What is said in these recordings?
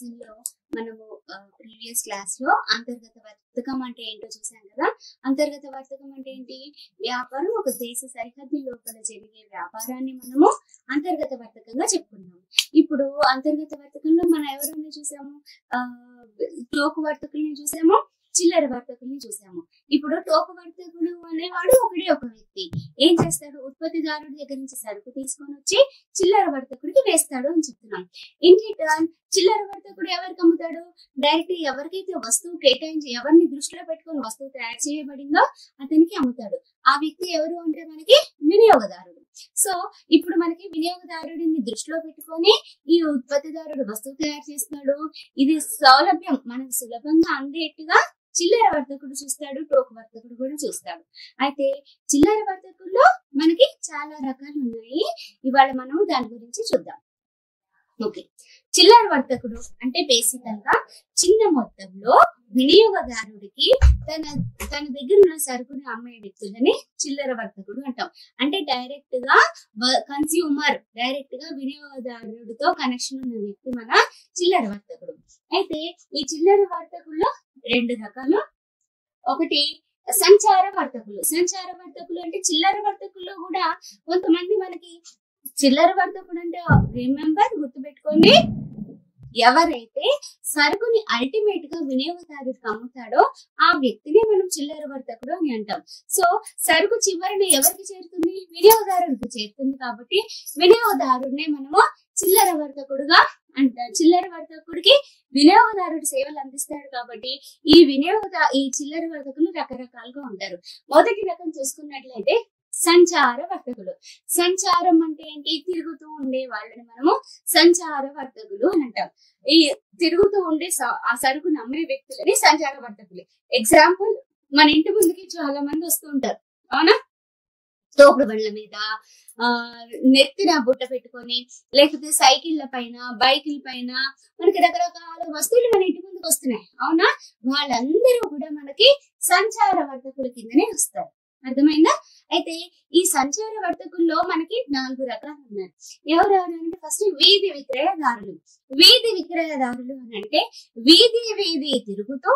Lesson లో మనము previous class లో అంతర్గత వర్తకం అంటే ఏంటో చూసాం కదా. అంతర్గత వర్తకం అంటే ఏంటి? వ్యాపారం ఒక దేశ సరిహద్దు లోపల జరిగే వ్యాపారాన్ని మనము అంతర్గత వర్తకంగా చెప్పుకున్నాము. ఇప్పుడు అంతర్గత వర్తకంలో మనం ఎవరైనా చూసాము, టోకు వర్తకుల్ని చూసాము, చిల్లర వర్తకుల్ని చూసాము. ఇప్పుడు టోకు వర్తకుడు అనేవాడు ఒకడే ఒక వ్యక్తి. ఏం చేస్తాడు? ఉత్పత్తిదారుడి దగ్గర నుంచి సరుకు తీసుకొని వచ్చి చిల్లర వర్తకుడికి వేస్తాడు అని చెప్తున్నాం. ఇన్ రిటర్న్ చిల్లర వర్తకుడు ఎవరికి అమ్ముతాడు? డైరెక్ట్ ఎవరికైతే వస్తువు కేటాయించి, ఎవరిని దృష్టిలో పెట్టుకొని వస్తువు తయారు చేయబడిందో అతనికి అమ్ముతాడు. ఆ వ్యక్తి ఎవరు అంటే మనకి వినియోగదారుడు. సో ఇప్పుడు మనకి వినియోగదారుడిని దృష్టిలో పెట్టుకొని ఈ ఉత్పత్తిదారుడు వస్తువు తయారు చేస్తున్నాడు. ఇది సౌలభ్యం మనకు సులభంగా అందేట్టుగా చిల్లర వర్తకుడు చూస్తాడు, టోకు వర్తకుడు కూడా చూస్తాడు. అయితే చిల్లర వర్తకుల్లో మనకి చాలా రకాలు ఉన్నాయి. ఇవాళ మనం దాని గురించి చూద్దాం. ఓకే, చిల్లర వర్తకుడు అంటే బేసికల్ గా చిన్న మొత్తంలో వినియోగదారుడికి తన దగ్గర ఉన్న సరుకుని అమ్మే వ్యక్తులని చిల్లర వర్తకుడు అంటాం. అంటే డైరెక్ట్ గా కన్స్యూమర్, డైరెక్ట్ గా వినియోగదారుడితో కనెక్షన్ ఉన్న వ్యక్తి మన చిల్లర వర్తకుడు. అయితే ఈ చిల్లర వర్తకుల్లో రెండు రకాలు. ఒకటి సంచార వర్తకులు. సంచార వర్తకులు అంటే చిల్లర వర్తకుల్లో కూడా కొంతమంది మనకి చిల్లర వర్తకుడు అంటే రిమెంబర్, గుర్తుపెట్టుకోండి, ఎవరైతే సరుకుని అల్టిమేట్ గా వినియోగదారుడికి అమ్ముతాడో ఆ వ్యక్తిని మనం చిల్లర వర్తకుడు అని అంటాం. సో సరుకు చివరిని ఎవరికి చేరుతుంది? వినియోగదారుడికి చేరుతుంది. కాబట్టి వినియోగదారుడినే మనము చిల్లర వర్తకుడుగా అంటారు. చిల్లర వర్తకుడికి వినియోగదారుడు సేవలు అందిస్తాడు. కాబట్టి ఈ చిల్లర వర్తకులు రకరకాలుగా ఉంటారు. మొదటి రకం చూసుకున్నట్లయితే సంచార వర్తకులు. సంచారం అంటే ఏంటి? తిరుగుతూ ఉండే వాళ్ళని మనము సంచార వర్తకులు అని అంటాం. ఈ తిరుగుతూ ఉండే ఆ సరుకు నమ్మే వ్యక్తులని సంచార వర్తకులు. ఎగ్జాంపుల్, మన ఇంటి ముందుకి చాలా మంది వస్తూ ఉంటారు, అవునా? తోపుడు బండ్ల మీద, నెత్తిన బుట్ట పెట్టుకొని, లేకపోతే సైకిళ్ల పైన, బైకుల పైన మనకి రకరకాల వస్తువులు మన ఇంటి ముందుకు వస్తున్నాయి, అవునా? వాళ్ళందరూ కూడా మనకి సంచార వర్తకుల కిందనే వస్తారు. అర్థమైందా? అయితే ఈ సంచార వర్తకుల్లో మనకి 4 రకాలు ఉన్నాయి. ఎవరెవరంటే ఫస్ట్ వీధి విక్రయదారులు. వీధి విక్రయదారులు అని అంటే వీధి తిరుగుతూ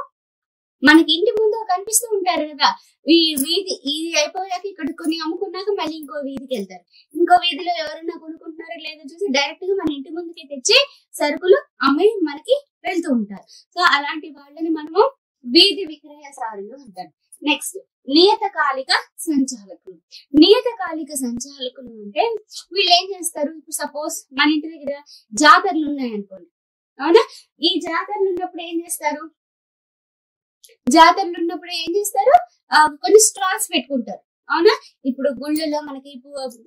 మనకి ఇంటి ముందు కనిపిస్తూ ఉంటారు కదా. ఈ వీధి ఇది అయిపోయాక ఇక్కడ కొన్ని అమ్ముకున్నాక మళ్ళీ ఇంకో వీధికి వెళ్తారు. ఇంకో వీధిలో ఎవరైనా కొనుక్కుంటున్నారో లేదో చూసి డైరెక్ట్ గా మన ఇంటి ముందుకి తెచ్చి సరుకులు అమ్మి మనకి వెళ్తూ ఉంటారు. సో అలాంటి వాళ్ళని మనము వీధి విక్రయదారులు అంటారు. నెక్స్ట్ నియతకాలిక సంచాలకులు. నియతకాలిక సంచాలకులు అంటే వీళ్ళు ఏం చేస్తారు? ఇప్పుడు సపోజ్ మన ఇంటి దగ్గర జాతరలు ఉన్నాయనుకోండి, అవునా? ఈ జాతరలు ఉన్నప్పుడు ఏం చేస్తారు? కొన్ని స్టాల్స్ పెట్టుకుంటారు, అవునా? ఇప్పుడు గుళ్ళలో మనకి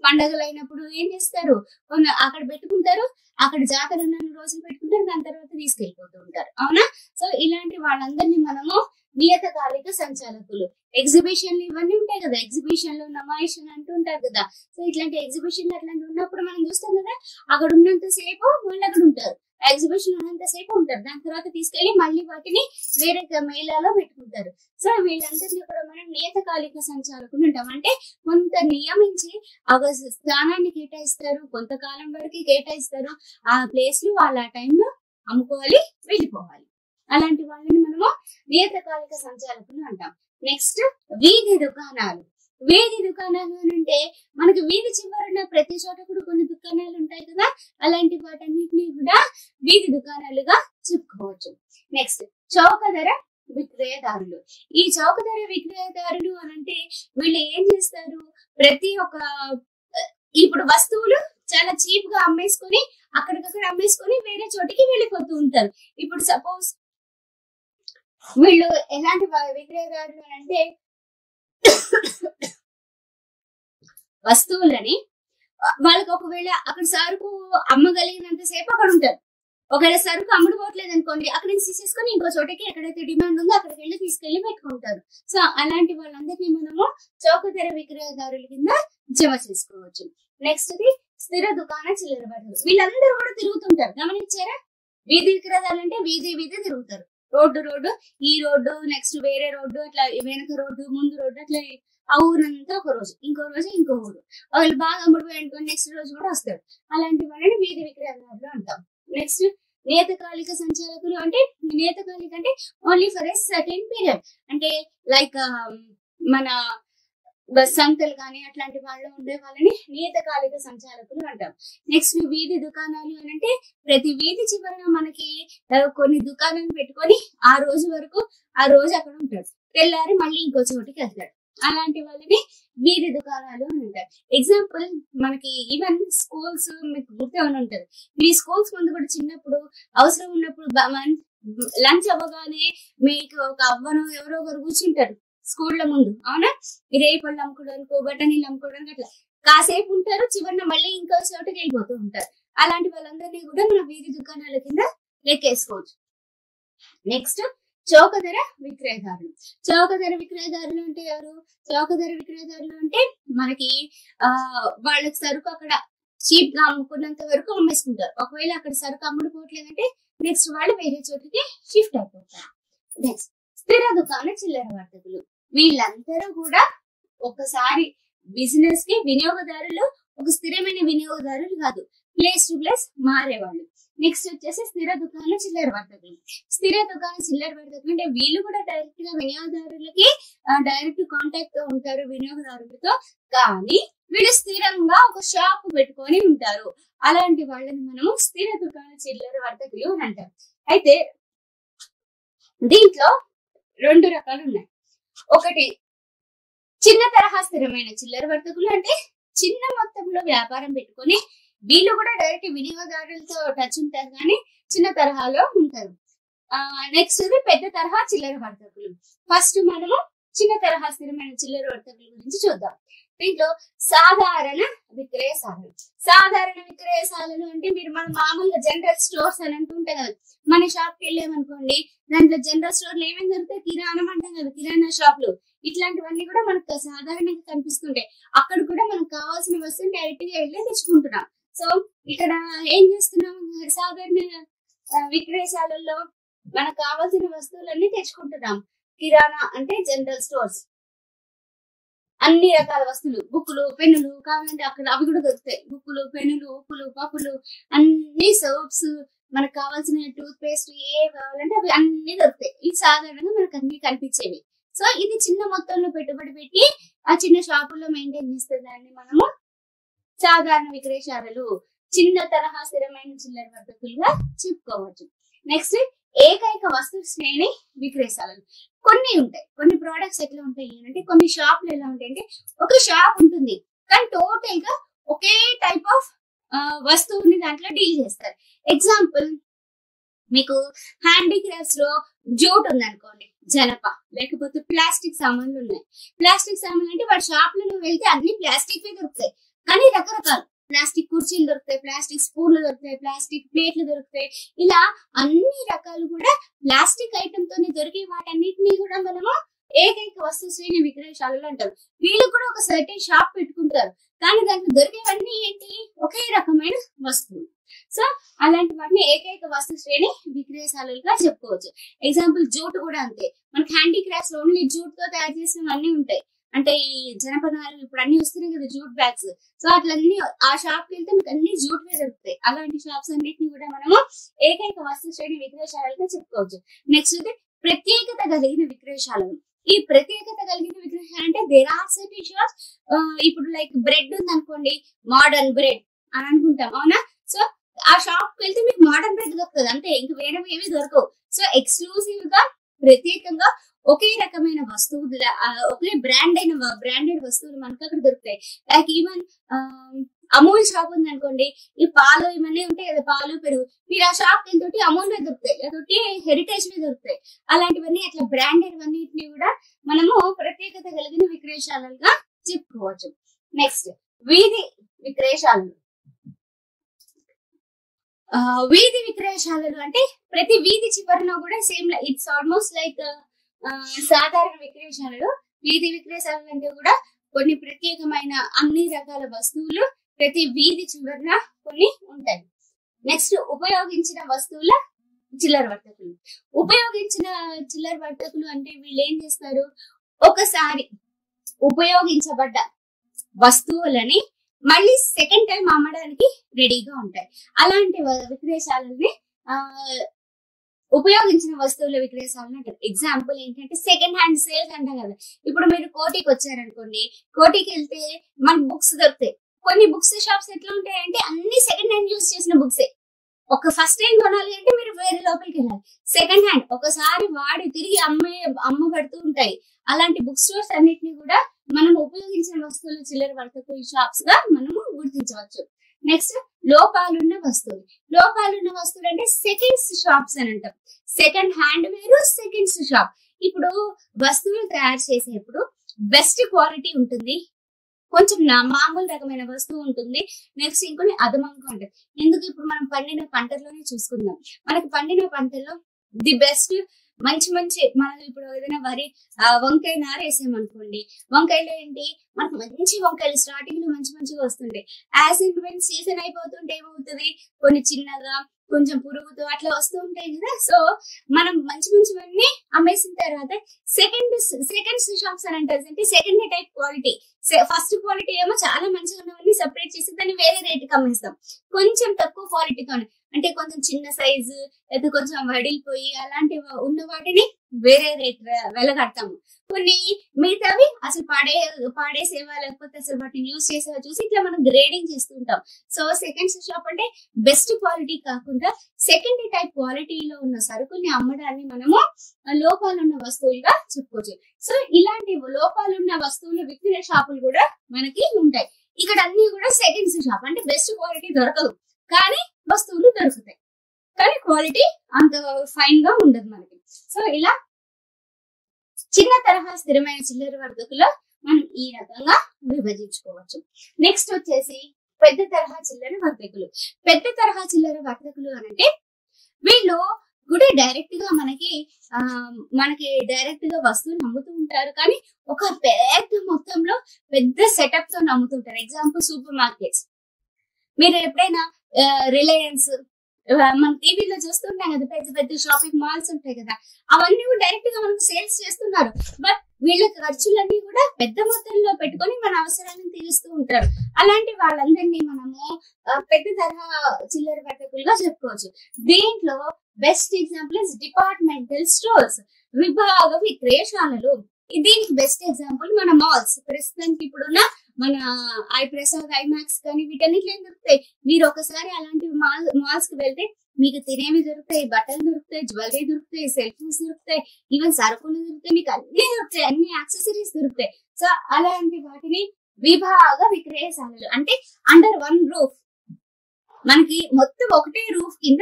పండుగలు అయినప్పుడు ఏం చేస్తారు? కొన్ని అక్కడ పెట్టుకుంటారు. అక్కడ జాతర ఉన్న రోజులు పెట్టుకుంటారు, దాని తర్వాత తీసుకెళ్ళిపోతూ ఉంటారు, అవునా? సో ఇలాంటి వాళ్ళందరినీ మనము నియతకాలిక సంచాలకులు. ఎగ్జిబిషన్లు ఇవన్నీ ఉంటాయి కదా, ఎగ్జిబిషన్లు నమాయిషన్ అంటూ ఉంటారు కదా. సో ఇట్లాంటి ఎగ్జిబిషన్లు అట్లాంటి ఉన్నప్పుడు మనం చూస్తాం కదా, అక్కడ ఉన్నంత సేపు వాళ్ళు అక్కడ ఉంటారు, ఎగ్జిబిషన్ ఉన్నంత సేపు ఉంటారు. దాని తర్వాత తీసుకెళ్లి మళ్ళీ వాటిని వేరే మేళాలో పెట్టుకుంటారు. సో వీళ్ళందరినీ కూడా మనం నియతకాలిక సంచాలకులు అంటాం. అంటే కొంత నియమించి స్థానాన్ని కేటాయిస్తారు, కొంతకాలం వరకు కేటాయిస్తారు. ఆ ప్లేస్ లు వాళ్ళ టైంలో అమ్ముకోవాలి, వెళ్ళిపోవాలి. అలాంటి వాళ్ళని మనము నియతకాలిక సంచాలకులు అంటాం. నెక్స్ట్ వీధి దుకాణాలు. వీధి దుకాణాలు అని అంటే మనకి వీధి చివరన ప్రతి చోట కూడా కొన్ని దుకాణాలు ఉంటాయి కదా, అలాంటి వాటన్నిటిని కూడా వీధి దుకాణాలుగా చెప్పుకోవచ్చు. నెక్స్ట్ చౌక ధర విక్రయదారులు. ఈ చౌక ధర విక్రయదారులు అని అంటే వీళ్ళు ఏం చేస్తారు? ప్రతి ఒక్క ఇప్పుడు వస్తువులు చాలా చీప్ గా అమ్మేసుకొని అక్కడికక్కడ అమ్మేసుకొని వేరే చోటికి వెళ్ళిపోతూ ఉంటారు. ఇప్పుడు సపోజ్ వీళ్ళు ఎలాంటి విక్రయదారులు అని అంటే వస్తువులని వాళ్ళకి ఒకవేళ అక్కడ సరుకు అమ్మగలిగినంత సేపు అక్కడ ఉంటారు. ఒకవేళ సరుకు అమ్ముడుపోవట్లేదు అనుకోండి, అక్కడ నుంచి తీసేసుకొని ఇంకో చోటకి ఎక్కడైతే డిమాండ్ ఉందో అక్కడికి వెళ్ళి తీసుకెళ్లి పెట్టుకుంటారు. సో అలాంటి వాళ్ళందరినీ మనము చౌక ధర విక్రయదారుల కింద జమ చేసుకోవచ్చు. నెక్స్ట్ స్థిర దుకాణ చిల్లర వర్తకులు. వీళ్ళందరూ కూడా తిరుగుతుంటారు, గమనించారా? వీధి విక్రయదారులు అంటే వీధి తిరుగుతారు. రోడ్డు, ఈ రోడ్డు, నెక్స్ట్ వేరే రోడ్డు, అట్లా వెనక రోడ్డు, ముందు రోడ్డు, అట్లా ఆ ఊరంతా ఒక రోజు, ఇంకో రోజు ఇంకో ఊరు. వాళ్ళు బాగా అమ్ముడుపోయి అనుకోండి, నెక్స్ట్ రోజు కూడా వస్తారు. అలాంటి వాళ్ళని వీధి విక్రయదారులు అంటాం. నెక్స్ట్ నియతకాలిక సంచాలకులు అంటే నియతకాలిక అంటే only for a certain period, అంటే లైక్ మన సంతలు కానీ అట్లాంటి వాళ్ళు ఉండే వాళ్ళని నియతకాలిక సంచాలకులు అంటాం. నెక్స్ట్ వీధి దుకాణాలు అని అంటే ప్రతి వీధి చివరన మనకి కొన్ని దుకాణాలు పెట్టుకొని ఆ రోజు వరకు ఆ రోజు అక్కడ ఉంటాడు, తెల్లారి మళ్ళీ ఇంకో చోటికి వెళ్తాడు, అలాంటి వాళ్ళని వీధి దుకాణాలు అని అంటారు. ఎగ్జాంపుల్ మనకి ఈవెన్ స్కూల్స్ మీకు గుర్తేమని ఉంటది, మీ స్కూల్స్ ముందు కూడా చిన్నప్పుడు అవసరం ఉన్నప్పుడు లంచ్ అవ్వగానే మీకు ఒక అవ్వను ఎవరో ఒకరు కూర్చుంటారు స్కూళ్ళ ముందు, అవునా, రేపళ్ళు అమ్ముకోవడానికి బఠానీలు అమ్ముకోవడానికి అట్లా కాసేపు ఉంటారు, చివరిన మళ్ళీ ఇంకో చోటుకి వెళ్ళిపోతూ ఉంటారు. అలాంటి వాళ్ళందరినీ కూడా మన వీధి దుకాణాల కింద లెక్కేసుకోవచ్చు. నెక్స్ట్ చౌక ధర విక్రయదారులు. చౌక ధర విక్రయదారులు అంటే ఎవరు? చౌక ధర విక్రయదారులు అంటే మనకి వాళ్ళకి సరుకు అక్కడ చీప్ గా అమ్ముకున్నంత వరకు అమ్మేసుకుంటారు. ఒకవేళ అక్కడ సరుకు అమ్ముడుకోవట్లేదంటే నెక్స్ట్ వాళ్ళు వేరే చోటుకి షిఫ్ట్ అయిపోతారు. నెక్స్ట్ స్థిర దుకాణ చిల్లర వర్తకులు. వీళ్ళందరూ కూడా ఒకసారి బిజినెస్ కి వినియోగదారులు, ఒక స్థిరమైన వినియోగదారులు కాదు, ప్లేస్ టు ప్లేస్ మారేవాళ్ళు. నెక్స్ట్ వచ్చేసి స్థిర దుకాణ చిల్లర వర్తకులు. స్థిర దుకాణ చిల్లర వర్తకులు అంటే వీళ్ళు కూడా డైరెక్ట్ గా వినియోగదారులకి డైరెక్ట్ కాంటాక్ట్ తో ఉంటారు వినియోగదారులతో, కానీ వీళ్ళు స్థిరంగా ఒక షాప్ పెట్టుకొని ఉంటారు. అలాంటి వాళ్ళని మనము స్థిర దుకాణ చిల్లర వర్తకులు అని అంటారు. అయితే దీంట్లో రెండు రకాలు ఉన్నాయి. ఒకటి చిన్న తరహా స్థిరమైన చిల్లర వర్తకులు, అంటే చిన్న మొత్తంలో వ్యాపారం పెట్టుకొని వీళ్ళు కూడా డైరెక్ట్ వినియోగదారులతో టచ్ ఉంటారు కానీ చిన్న తరహాలో ఉంటారు. నెక్స్ట్ పెద్ద తరహా చిల్లర వర్తకులు. ఫస్ట్ మనము చిన్న తరహా స్థిరమైన చిల్లర వర్తకుల గురించి చూద్దాం. దీంట్లో సాధారణ విక్రయశాలలు. సాధారణ విక్రయశాలలు అంటే మీరు మన మామూలుగా జనరల్ స్టోర్స్ అని అంటుంటాం కదా, మన షాప్ కి వెళ్ళామనుకోండి, దాంట్లో జనరల్ స్టోర్లు ఏమేమి దొరుకుతాయి, కిరాణం అంటాం కదా, కిరాణా షాపులు, ఇట్లాంటివన్నీ కూడా మనకు సాధారణంగా కనిపిస్తుంటాయి. అక్కడ కూడా మనకు కావాల్సిన వస్తువుని డైరెక్ట్ గా వెళ్ళి తెచ్చుకుంటున్నాం. సో ఇక్కడ ఏం చేస్తున్నాం, సాధారణ విక్రయశాలల్లో మనకు కావాల్సిన వస్తువులన్నీ తెచ్చుకుంటున్నాం. కిరాణా అంటే జనరల్ స్టోర్స్, అన్ని రకాల వస్తువులు, బుక్కులు పెన్నులు కావాలంటే అక్కడ అవి కూడా దొరుకుతాయి. బుక్కులు పెన్నులు ఉప్పులు పప్పులు అన్ని సోప్స్, మనకు కావాల్సిన టూత్ పేస్ట్ ఏ కావాలంటే అవి అన్ని దొరుకుతాయి. ఇవి సాధారణంగా మనకు అన్ని కనిపించేవి. సో ఇది చిన్న మొత్తంలో పెట్టుబడి పెట్టి ఆ చిన్న షాపుల్లో మెయింటైన్ చేస్తే దాన్ని మనము సాధారణ విక్రయశాలలు, చిన్న తరహా స్థిరమైన చిల్లర వర్తకులుగా చెప్పుకోవచ్చు. నెక్స్ట్ ఏకైక వస్తు శ్రేణి విక్రయశాలలు. కొన్ని ఉంటాయి, కొన్ని ప్రోడక్ట్స్ ఎట్లా ఉంటాయి అంటే, కొన్ని షాపులు ఎలా ఉంటాయి అంటే, ఒక షాప్ ఉంటుంది కానీ టోటల్ గా ఒకే టైప్ ఆఫ్ వస్తువుని దాంట్లో డీల్ చేస్తారు. ఎగ్జాంపుల్ మీకు హ్యాండీక్రాఫ్ట్స్ లో జూట్ ఉంది అనుకోండి, జనప, లేకపోతే ప్లాస్టిక్ సామాన్లు ఉన్నాయి. ప్లాస్టిక్ సామాన్లు అంటే వాడి షాపులలో వెళ్తే అన్ని ప్లాస్టిక్ దొరుకుతాయి, కానీ రకరకాలు ప్లాస్టిక్ కుర్చీలు దొరుకుతాయి, ప్లాస్టిక్ స్పూన్లు దొరుకుతాయి, ప్లాస్టిక్ ప్లేట్లు దొరుకుతాయి. ఇలా అన్ని రకాలు కూడా ప్లాస్టిక్ ఐటమ్ తోనే దొరికే వాటన్నిటిని కూడా మనము ఏకైక వస్తు శ్రేణి విక్రయశాలలు అంటారు. వీళ్ళు కూడా ఒక సర్టెన్ షాప్ పెట్టుకుంటారు, కానీ దాంట్లో దొరికేవన్నీ ఏంటి, ఒకే రకమైన వస్తువులు. సో అలాంటి వాటిని ఏకైక వస్తు శ్రేణి విక్రయశాలలుగా చెప్పుకోవచ్చు. ఎగ్జాంపుల్ జూట్ కూడా అంతే, మనకి హ్యాండీక్రాఫ్ట్స్ లో ఓన్లీ జూట్ తో తయారు చేసినవన్నీ ఉంటాయి. అంటే ఈ జనపనాలు ఇప్పుడు అన్ని వస్తున్నాయి కదా, జూట్ బ్యాగ్స్. సో అట్లన్నీ ఆ షాప్ కి వెళ్తే మీకు అన్ని జూట్ వే దొరుకుతాయి. అలాంటి షాప్స్ అన్నిటిని కూడా మనము ఏకైక వస్తు శ్రేణి విక్రయశాలలుగా చెప్పుకోవచ్చు. నెక్స్ట్ ప్రత్యేకత కలిగిన విక్రయశాలలు. ఈ ప్రత్యేకత కలిగిన విక్రయశాల అంటే దేర్ ఆర్ సర్టెన్ షాప్స్. ఇప్పుడు లైక్ బ్రెడ్ ఉంది అనుకోండి, మోడర్న్ బ్రెడ్ అని అనుకుంటాం, అవునా. సో ఆ షాప్ కి వెళ్తే మీకు మోడర్న్ బ్రెడ్ దొరుకుతుంది అంతే, ఇంక వేరే ఏవి దొరకవు. సో ఎక్స్క్లూజివ్ గా ప్రత్యేకంగా ఒకే రకమైన వస్తువులు, ఒకే బ్రాండెడ్ వస్తువులు మనకు అక్కడ దొరుకుతాయి. లైక్ ఈవెన్ అమూల్ షాప్ ఉంది అనుకోండి, ఈ పాలు ఇవన్నీ ఉంటాయి కదా, పాలు పెరుగు, మీరు ఆ షాప్ కి వెళ్తే అమూల్ వే దొరుకుతాయి, లేకపోతే హెరిటేజ్ వే దొరుకుతాయి. అలాంటివన్నీ అట్లా బ్రాండెడ్ అన్నిటిని కూడా మనము ప్రత్యేకత కలిగిన విక్రయశాలలుగా చెప్పుకోవచ్చు. నెక్స్ట్ వీధి విక్రయశాలలు. వీధి విక్రయశాలలు అంటే ప్రతి వీధి చివరన కూడా సేమ్, ఇట్స్ ఆల్మోస్ట్ లైక్ సాధారణ విక్రయశాలలు. వీధి విక్రయశాలలు అంటే కూడా కొన్ని ప్రత్యేకమైన అన్ని రకాల వస్తువులు ప్రతి వీధి చివరన కొన్ని ఉంటాయి. నెక్స్ట్ ఉపయోగించిన వస్తువుల చిల్లర వర్తకులు. ఉపయోగించిన చిల్లర వర్తకులు అంటే వీళ్ళు ఏం చేస్తారు, ఒకసారి ఉపయోగించబడ్డ వస్తువులని మళ్ళీ సెకండ్ టైం అమ్మడానికి రెడీగా ఉంటాయి. అలాంటి విక్రయశాలని ఉపయోగించిన వస్తువుల విక్రయశాలను అంటారు. ఎగ్జాంపుల్ ఏంటంటే సెకండ్ హ్యాండ్ సేల్స్ అంటాం కదా. ఇప్పుడు మీరు కోటికి వచ్చారనుకోండి, కోటికి వెళ్తే మనకు బుక్స్ దొరుకుతాయి. కొన్ని బుక్స్ షాప్స్ ఎట్లా ఉంటాయంటే అన్ని సెకండ్ హ్యాండ్ యూజ్ చేసిన బుక్సే. ఒక ఫస్ట్ టైం కొనాలి అంటే మీరు వేరే లోపలికి వెళ్ళాలి. సెకండ్ హ్యాండ్ ఒకసారి వాడి తిరిగి అమ్మబడుతూ ఉంటాయి. అలాంటి బుక్ స్టోర్స్ అన్నిటిని కూడా మనం ఉపయోగించిన వస్తువులు చిల్లర వర్తకుల షాప్స్ గా మనము గుర్తించవచ్చు. నెక్స్ట్ లోపాలున్న వస్తువులు. లోపాలున్న వస్తువులు అంటే సెకండ్స్ షాప్స్ అని అంటాం. సెకండ్ హ్యాండ్ వేరు, సెకండ్స్ షాప్. ఇప్పుడు వస్తువులు తయారు చేసేప్పుడు బెస్ట్ క్వాలిటీ ఉంటుంది, కొంచెం మామూలు రకమైన వస్తువు ఉంటుంది, నెక్స్ట్ ఇంకొన్ని అదమంగా ఉంటుంది. ఎందుకు ఇప్పుడు మనం పండిన పంటల్లోనే చూసుకుందాం. మనకి పండిన పంటల్లో ది బెస్ట్ మంచి మనం ఇప్పుడు ఏదైనా వరి వంకాయ నార వేసామనుకోండి, వంకాయలో ఏంటి మనకు మంచి వంకాయలు స్టార్టింగ్ లో మంచిగా వస్తుంటాయి. యాజ్ ఇన్ వెన్ సీజన్ అయిపోతుంటే ఏమవుతుంది, కొన్ని చిన్నగా కొంచెం పురుగుతో అట్లా వస్తూ ఉంటాయి కదా. సో మనం మంచివన్నీ అమ్మేసిన తర్వాత సెకండ్స్ షాప్స్ అని అంటారు. అంటే second type quality, first quality ఏమో చాలా మంచిగా ఉన్నవన్నీ సెపరేట్ చేసి దాన్ని వేరే రేటుకి అమ్మేస్తాం. కొంచెం తక్కువ క్వాలిటీతో అంటే కొంచెం చిన్న సైజు లేదా కొంచెం వడిలిపోయి అలాంటివి ఉన్న వాటిని వేరే రేట్ వెలగడతాము. కొన్ని మిగతావి అసలు పాడేసేవా లేకపోతే అసలు వాటిని యూజ్ చేసేవా చూసి ఇట్లా మనం గ్రేడింగ్ చేస్తూ ఉంటాం. సో సెకండ్స్ షాప్ అంటే బెస్ట్ క్వాలిటీ కాకుండా సెకండ్ టైప్ క్వాలిటీలో ఉన్న సరుకుల్ని అమ్మడాన్ని మనము లోపాలున్న వస్తువులుగా చెప్పుకోవచ్చు. సో ఇలాంటి లోపాలున్న వస్తువులు విక్రయ షాపులు కూడా మనకి ఉంటాయి. ఇక్కడ అన్ని కూడా సెకండ్స్ షాప్ అంటే బెస్ట్ క్వాలిటీ దొరకదు, కానీ వస్తువులు దొరుకుతాయి, కానీ క్వాలిటీ అంత ఫైన్ గా ఉండదు మనకి. సో ఇలా చిన్న తరహా స్థిరమైన చిల్లర వర్తకులు మనం ఈ రకంగా విభజించుకోవచ్చు. నెక్స్ట్ వచ్చేసి పెద్ద తరహా చిల్లర వర్తకులు. పెద్ద తరహా చిల్లర వర్తకులు అంటే వీళ్ళు కూడా డైరెక్ట్ గా మనకి డైరెక్ట్ గా వస్తువులు అమ్ముతూ ఉంటారు, కానీ ఒక పెద్ద మొత్తంలో పెద్ద సెటప్ తో అమ్ముతుంటారు. Example super markets. మీరు ఎప్పుడైనా రిలయన్స్ మన టీవీలో చూస్తుంటాం కదా, పెద్ద షాపింగ్ మాల్స్ ఉంటాయి కదా, అవన్నీ కూడా డైరెక్ట్ గా మనకు సేల్స్ చేస్తున్నారు. బట్ వీళ్ళ ఖర్చులన్నీ కూడా పెద్ద మొత్తంలో పెట్టుకొని మన అవసరాలను తీరుస్తూ ఉంటారు. అలాంటి వాళ్ళందరినీ మనము పెద్ద తరహా చిల్లర వర్తకులుగా చెప్పుకోవచ్చు. దీంట్లో best example is departmental stores, విభాగ విక్రయశాలలు. దీనికి బెస్ట్ ఎగ్జాంపుల్ మన మాల్స్. ప్రస్తుతానికి ఇప్పుడున్న మన ఐప్రసాద్, ఐమాక్స్ కానీ వీటన్నిటిలో ఏం దొరుకుతాయి. మీరు ఒకసారి అలాంటి మాల్స్ కి వెళ్తే మీకు తినేవి దొరుకుతాయి, బట్టలు దొరుకుతాయి, జ్యువెలరీ దొరుకుతాయి, సెల్ ఫోన్స్ దొరుకుతాయి, ఈవెన్ సరుకులు దొరుకుతాయి, మీకు అన్ని దొరుకుతాయి, అన్ని యాక్సెసరీస్ దొరుకుతాయి. సో అలాంటి వాటిని విభాగ విక్రయశాలలు అంటే అండర్ వన్ రూఫ్, మనకి మొత్తం ఒకటే రూఫ్ కింద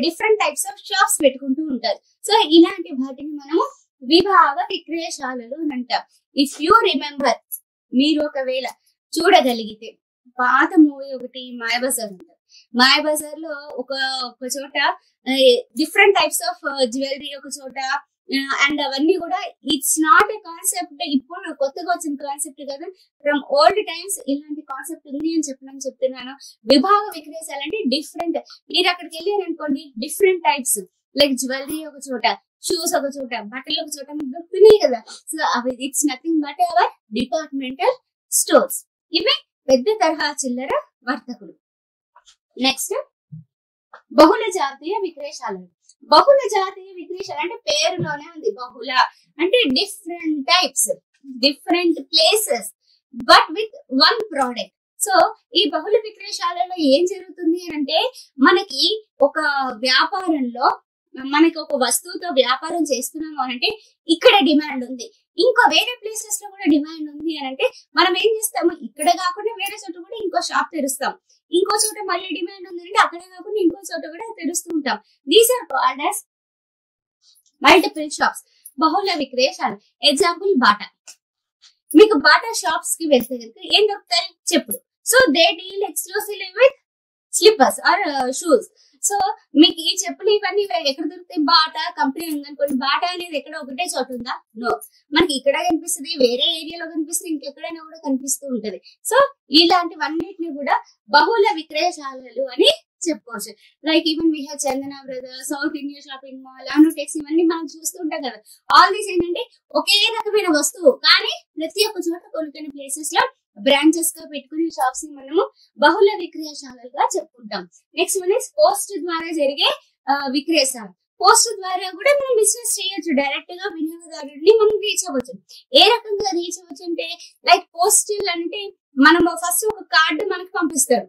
డిఫరెంట్ టైప్స్ ఆఫ్ షాప్స్ పెట్టుకుంటూ ఉంటారు. సో ఇలాంటి వాటిని మనము విభాగ విక్రయశాలలు అని అంటాం. ఇఫ్ యూ రిమెంబర్, మీరు ఒకవేళ చూడగలిగితే పాత మూవీ ఒకటి మాయాబజార్ ఉంటుంది. మాయాబజార్ లో ఒక చోట డిఫరెంట్ టైప్స్ ఆఫ్ జ్యువెలరీ ఒక చోట, అండ్ అవన్నీ కూడా ఇట్స్ నాట్ ఏ కాన్సెప్ట్ ఇప్పుడు కొత్తగా వచ్చిన కాన్సెప్ట్ కదా, ఫ్రమ్ ఓల్డ్ టైమ్స్ ఇలాంటి కాన్సెప్ట్ ఉంది అని చెప్తున్నాను. విభాగ విక్రయశాల అంటే డిఫరెంట్, మీరు అక్కడికి వెళ్ళారు అనుకోండి, డిఫరెంట్ టైప్స్ లైక్ జ్యువెలరీ ఒక చోట, షూస్ ఒక చోట, బట్టలు ఒక చోట మీకు దొరుకుతున్నాయి కదా. సో అవి it's nothing but our departmental stores. ఇవి పెద్ద తరహా చిల్లర వర్తకులు. నెక్స్ట్ బహుళ జాతీయ విక్రయశాలలు. బహుళ జాతీయ విక్రయశాల అంటే పేరులోనే ఉంది, బహుళ అంటే different types, different places, but with one product. So ఈ బహుళ విక్రయశాలలో ఏం జరుగుతుంది అంటే మనకి ఒక వ్యాపారంలో మనకి ఒక వస్తువుతో వ్యాపారం చేస్తున్నాము అంటే ఇక్కడ డిమాండ్ ఉంది, ఇంకో వేరే ప్లేసెస్ లో కూడా డిమాండ్ ఉంది అని అంటే మనం ఏం చేస్తాము, ఇక్కడ కాకుండా వేరే చోట కూడా ఇంకో షాప్ తెరుస్తాం, ఇంకో చోట మళ్ళీ డిమాండ్ ఉంది అంటే అక్కడ కాకుండా ఇంకో చోట కూడా తెరుస్తూ ఉంటాం. These are called as multiple shops, బహుళ విక్రయశాల. Example Bata. మీకు బాటా షాప్స్ కి వెళ్తే కనుక ఏం దొరుకుతాయి, చెప్పులు. So they deal exclusively with slippers or shoes. So మీకు ఈ చెప్పులు ఇవన్నీ ఎక్కడ దొరుకుతాయి, బాటా కంపెనీ ఉందనుకోండి, బాటా అనేది ఎక్కడ ఒకటే చోట ఉందా, నో, మనకి ఇక్కడ కనిపిస్తుంది, వేరే ఏరియాలో కనిపిస్తుంది, ఇంకెక్కడైనా కూడా కనిపిస్తూ ఉంటది. సో ఇలాంటివన్నిటిని కూడా బహుళ విక్రయశాలలు అని చెప్పుకోవచ్చు. Like even we have Chandana brothers, south India shopping mall, Anutex, ఇవన్నీ మనం చూస్తూ ఉంటాం కదా. ఆల్ దీస్ ఏంటంటే ఒకే రకమైన వస్తువు కానీ ప్రతి ఒక్క చోట కొన్ని ప్లేసెస్ లో బ్రాంచెస్ గా పెట్టుకునే షాప్స్ ని మనము బహుళ విక్రయశాలలుగా చెప్పుకుంటాం. నెక్స్ట్ వన్ ఇస్ పోస్ట్ ద్వారా జరిగే విక్రయశాల. పోస్ట్ ద్వారా కూడా మనం బిజినెస్ చేయొచ్చు, డైరెక్ట్ గా వినియోగదారుడిని మనం రీచ్ అవ్వచ్చు. ఏ రకంగా రీచ్ అవ్వచ్చు అంటే లైక్ పోస్టల్ అంటే మనం ఫస్ట్ ఒక కార్డు మనకు పంపిస్తారు.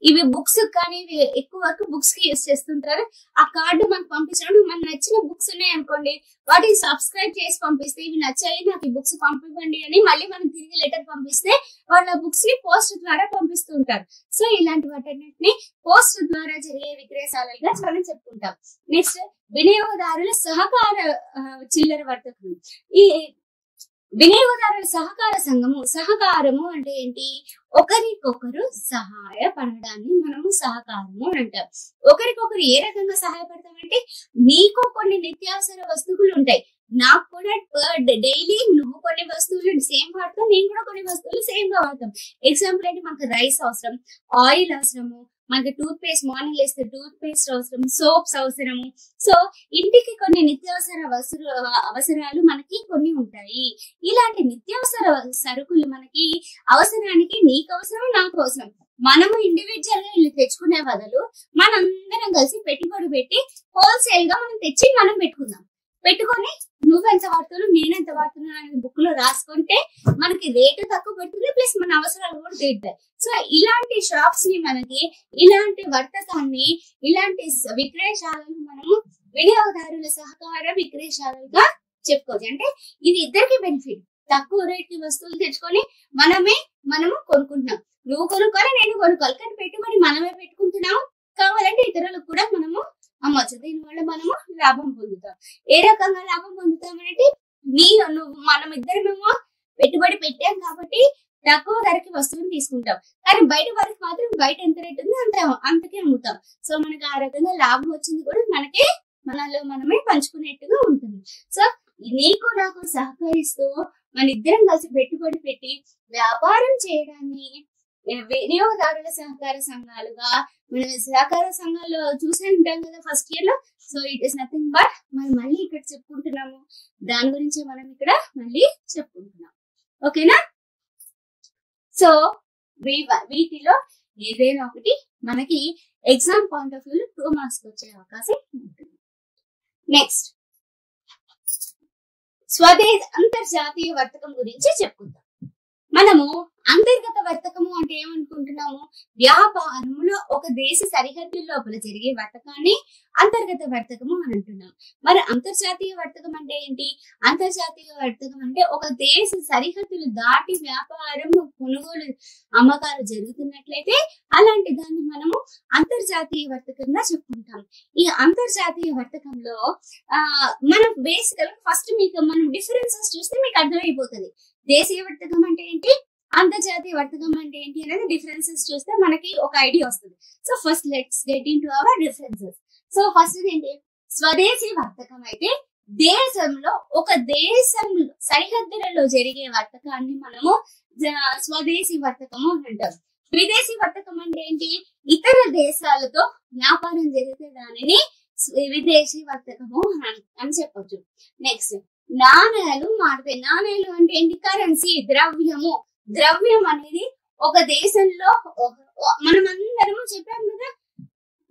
ఇవి బుక్స్ కానీ ఎక్కువ వరకు బుక్స్ కి యూజ్ చేస్తుంటారు. ఆ కార్డు మనకు పంపించడం, మనకు నచ్చిన బుక్స్ ఉన్నాయి అనుకోండి, వాటిని సబ్స్క్రైబ్ చేసి పంపిస్తే ఇవి నచ్చాయి నాకు ఈ బుక్స్ పంపివ్వండి అని మళ్ళీ మనం తిరిగి లెటర్ పంపిస్తే వాళ్ళ బుక్స్ ని పోస్ట్ ద్వారా పంపిస్తుంటారు. సో ఇలాంటి వాటన్నిటిని పోస్ట్ ద్వారా జరిగే విక్రయశాలలుగా మనం చెప్పుకుంటాం. నెక్స్ట్ వినియోగదారుల సహకార చిల్లర వర్తకులు. ఈ వినియోగదారుల సహకార సంఘము, సహకారము అంటే ఏంటి? ఒకరికొకరు సహాయపడడాన్ని మనము సహకారము అని అంటాం. ఒకరికొకరు ఏ రకంగా సహాయపడతామంటే, నీకు కొన్ని నిత్యావసర వస్తువులు ఉంటాయి, నాకు కూడా డైలీ నువ్వు కొన్ని వస్తువులు సేమ్ వాడతావు, నేను కూడా కొన్ని వస్తువులు సేమ్ గా వాడతాం. ఎగ్జాంపుల్ అంటే మనకు రైస్ అవసరం, ఆయిల్ అవసరము, మనకి టూత్ పేస్ట్ మార్నింగ్ లేస్తే టూత్ పేస్ట్ అవసరం, సోప్స్ అవసరము. సో ఇంటికి కొన్ని నిత్యావసర అవసరాలు మనకి కొన్ని ఉంటాయి. ఇలాంటి నిత్యావసర సరుకులు మనకి అవసరానికి నీకు అవసరం, నాకు అవసరం. మనము ఇండివిజువల్ గా ఇల్లు తెచ్చుకునే బదులు మనందరం కలిసి పెట్టుబడి పెట్టి హోల్సేల్ గా మనం తెచ్చి మనం పెట్టుకొని నువ్వెంత వాడుతున్నావు నేనెంత వాడుతున్నాను అనేది బుక్ లో రాసుకుంటే మనకి రేటు తక్కువ పడుతుంది, ప్లస్ మన అవసరాలు కూడా తీరుతాయి. సో ఇలాంటి షాప్స్ ని మనకి, ఇలాంటి వర్తకాన్ని, ఇలాంటి విక్రయశాలను మనము వినియోగదారుల సహకార విక్రయశాలలుగా చెప్పుకోవచ్చు. అంటే ఇది ఇద్దరికి బెనిఫిట్. తక్కువ రేట్ కి వస్తువులు తెచ్చుకొని మనము కొనుక్కుంటున్నాం, నువ్వు కొనుక్కోవాలి నేను కొనుక్కోవాలి, కానీ పెట్టుబడి మనమే పెట్టుకుంటున్నాము. కావాలంటే ఇతరులకు కూడా మనము అమ్మచ్చు. దీనివల్ల మనము లాభం పొందుతాం. ఏ రకంగా లాభం పొందుతాం అంటే, మనం ఇద్దరమేమో పెట్టుబడి పెట్టాం కాబట్టి తక్కువ ధరకి వస్తువుని తీసుకుంటాం, కానీ బయట వారికి మాత్రం బయట ఎంత రేట్ ఉందో అంతకే అమ్ముతాం. సో మనకి ఆ రకంగా లాభం వచ్చింది కూడా మనలో మనమే పంచుకునేట్టుగా ఉంటుంది. సో నీకు నాకు సహకరిస్తూ మన ఇద్దరం కలిసి పెట్టుబడి పెట్టి వ్యాపారం చేయడాన్ని వినియోగదారుల సహకార సంఘాలుగా, మనం సహకార సంఘాలు చూసే ఉంటాం కదా ఫస్ట్ ఇయర్ లో. So it is nothing but మనం మళ్ళీ ఇక్కడ చెప్పుకుంటున్నాము, దాని గురించి మనం ఇక్కడ మళ్ళీ చెప్పుకుంటున్నాం. ఓకేనా? సో వీటిలో ఏదైనా ఒకటి మనకి ఎగ్జామ్ పాయింట్ ఆఫ్ వ్యూలో 2 మార్క్స్ వచ్చే అవకాశం ఉంటుంది. నెక్స్ట్ అంతర్జాతీయ వర్తకం గురించి చెప్పుకుందాం. మనము అంతర్గత వర్తకము అంటే ఏమనుకుంటున్నాము? వ్యాపారంలో ఒక దేశ సరిహద్దు లోపల జరిగే వర్తకాన్ని అంతర్గత వర్తకము అని అంటున్నాం. మరి అంతర్జాతీయ వర్తకం అంటే ఏంటి? అంతర్జాతీయ వర్తకం అంటే ఒక దేశ సరిహద్దులు దాటి వ్యాపారం, కొనుగోలు, అమ్మకాలు జరుగుతున్నట్లయితే అలాంటి దాన్ని మనము అంతర్జాతీయ వర్తకంగా చెప్పుకుంటాం. ఈ అంతర్జాతీయ వర్తకంలో మనం బేసికల్ ఫస్ట్ మనం డిఫరెన్సెస్ చూస్తే మీకు అర్థమైపోతుంది. దేశీయ వర్తకం అంటే ఏంటి, అంతర్జాతీయ వర్తకం అంటే ఏంటి అనేది డిఫరెన్సెస్ చూస్తే మనకి ఒక ఐడియా వస్తుంది. So first let's get in to our differences. So first ఏంటి? స్వదేశీ వర్తకం అయితే దేశంలో ఒక దేశం సరిహద్దులలో జరిగే వర్తకాన్ని మనము స్వదేశీ వర్తకము అని అంటాం. విదేశీ వర్తకం అంటే ఏంటి? ఇతర దేశాలతో వ్యాపారం జరిగితే దానిని విదేశీ వర్తకము అని చెప్పొచ్చు. నెక్స్ట్ నాణేలు మారుతాయి. నాణేలు అంటే ఏంటి? కరెన్సీ, ద్రవ్యం అనేది ఒక దేశంలో మనం అందరము చెప్పాం కదా,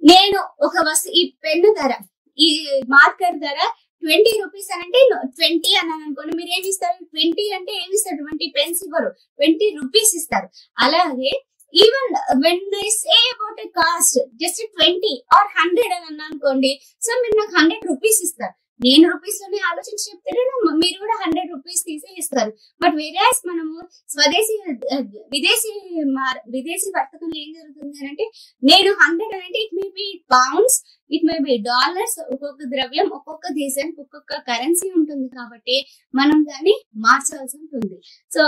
నేను ఒక ఈ పెన్ను ధర, ఈ మార్కర్ ధర 20 రూపీస్ అని అంటే 20 అన్నాను అనుకోండి, మీరు ఏమి ఇస్తారు? 20 అంటే ఏమి ఇస్తారు? 20 పెన్స్ ఇవ్వరు, 20 రూపీస్ ఇస్తారు. అలాగే even when they say about a cost just 20 or 100 అని అన్నా అనుకోండి, సో మీరు నాకు 100 రూపీస్ ఇస్తారు. నేను రూపీస్ లోనే ఆలోచించి చెప్తారు, మీరు కూడా 100 రూపీస్ తీసే ఇస్తారు. బట్ వేరేస్ మనము విదేశీ వర్తకంలో ఏం జరుగుతుంది అని అంటే, నేను 100 అంటే it may be pounds, it may be dollars. ఒక్కొక్క ద్రవ్యం ఒక్కొక్క దేశానికి ఒక్కొక్క కరెన్సీ ఉంటుంది కాబట్టి మనం దాన్ని మార్చాల్సి ఉంటుంది. సో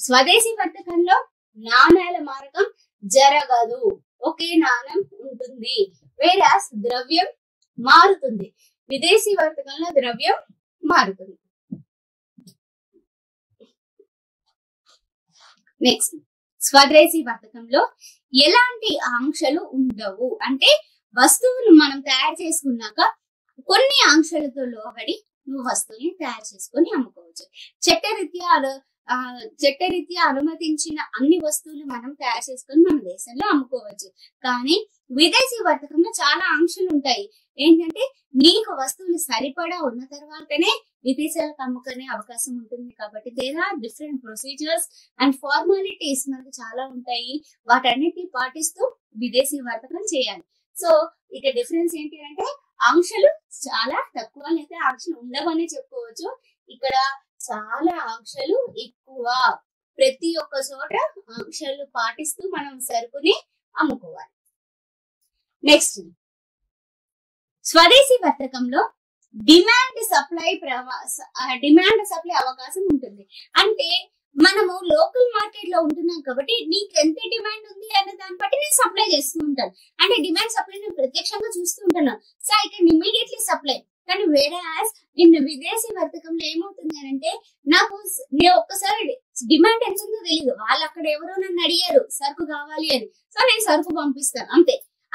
స్వదేశీ వర్తకంలో నాణేల మారకం జరగదు, ఒకే నాణ్యం ఉంటుంది. వేరేస్ ద్రవ్యం మారుతుంది. విదేశీ వర్తకంలో ద్రవ్యం మారుతుంది. నెక్స్ట్ స్వదేశీ వర్తకంలో ఎలాంటి ఆంక్షలు ఉండవు. అంటే వస్తువులు మనం తయారు చేసుకున్నాక కొన్ని ఆంక్షలతో లోబడి నువ్వు వస్తువుని తయారు చేసుకొని అమ్ముకోవచ్చు. చట్టరీత్యా చట్టరీత్యా అనుమతించిన అన్ని వస్తువులు మనం తయారు చేసుకొని మన దేశంలో అమ్ముకోవచ్చు. కానీ విదేశీ వర్తకంలో చాలా ఆంక్షలు ఉంటాయి. ఏంటంటే నీకు వస్తువులు సరిపడా ఉన్న తర్వాతనే విదేశాలకు అమ్ముకునే అవకాశం ఉంటుంది. కాబట్టి there are different procedures and formalities మనకు చాలా ఉంటాయి. వాటన్నిటిని పాటిస్తూ విదేశీ వర్తకం చేయాలి. సో ఇక డిఫరెన్స్ ఏంటి అంటే ఆంక్షలు చాలా తక్కువ, లేదా ఆంక్షలు ఉండవనే చెప్పుకోవచ్చు. ఇక్కడ చాలా ఆంక్షలు ఎక్కువ. ప్రతి ఒక్క చోట ఆంక్షలు పాటిస్తూ మనం సరుకుని అమ్ముకోవాలి. నెక్స్ట్, స్వదేశీ వర్తకంలో డిమాండ్ సప్లై అవకాశం ఉంటుంది. అంటే మనము లోకల్ మార్కెట్ లో ఉంటున్నాం కాబట్టి నీకు ఎంత డిమాండ్ ఉంది అనే దాన్ని బట్టి నేను సప్లై చేస్తూ ఉంటాను. అంటే డిమాండ్ సప్లై నేను ప్రత్యక్షంగా చూస్తూ ఉంటాను. So I can immediately supply. కానీ వేరే విదేశీ వర్తకంలో ఏమవుతుంది అంటే నేను ఒక్కసారి డిమాండ్ ఎంత ఉందో తెలియదు. వాళ్ళు అక్కడ ఎవరో నన్ను అడిగారు సరుకు కావాలి అని, సో నేను సరుకు పంపిస్తాను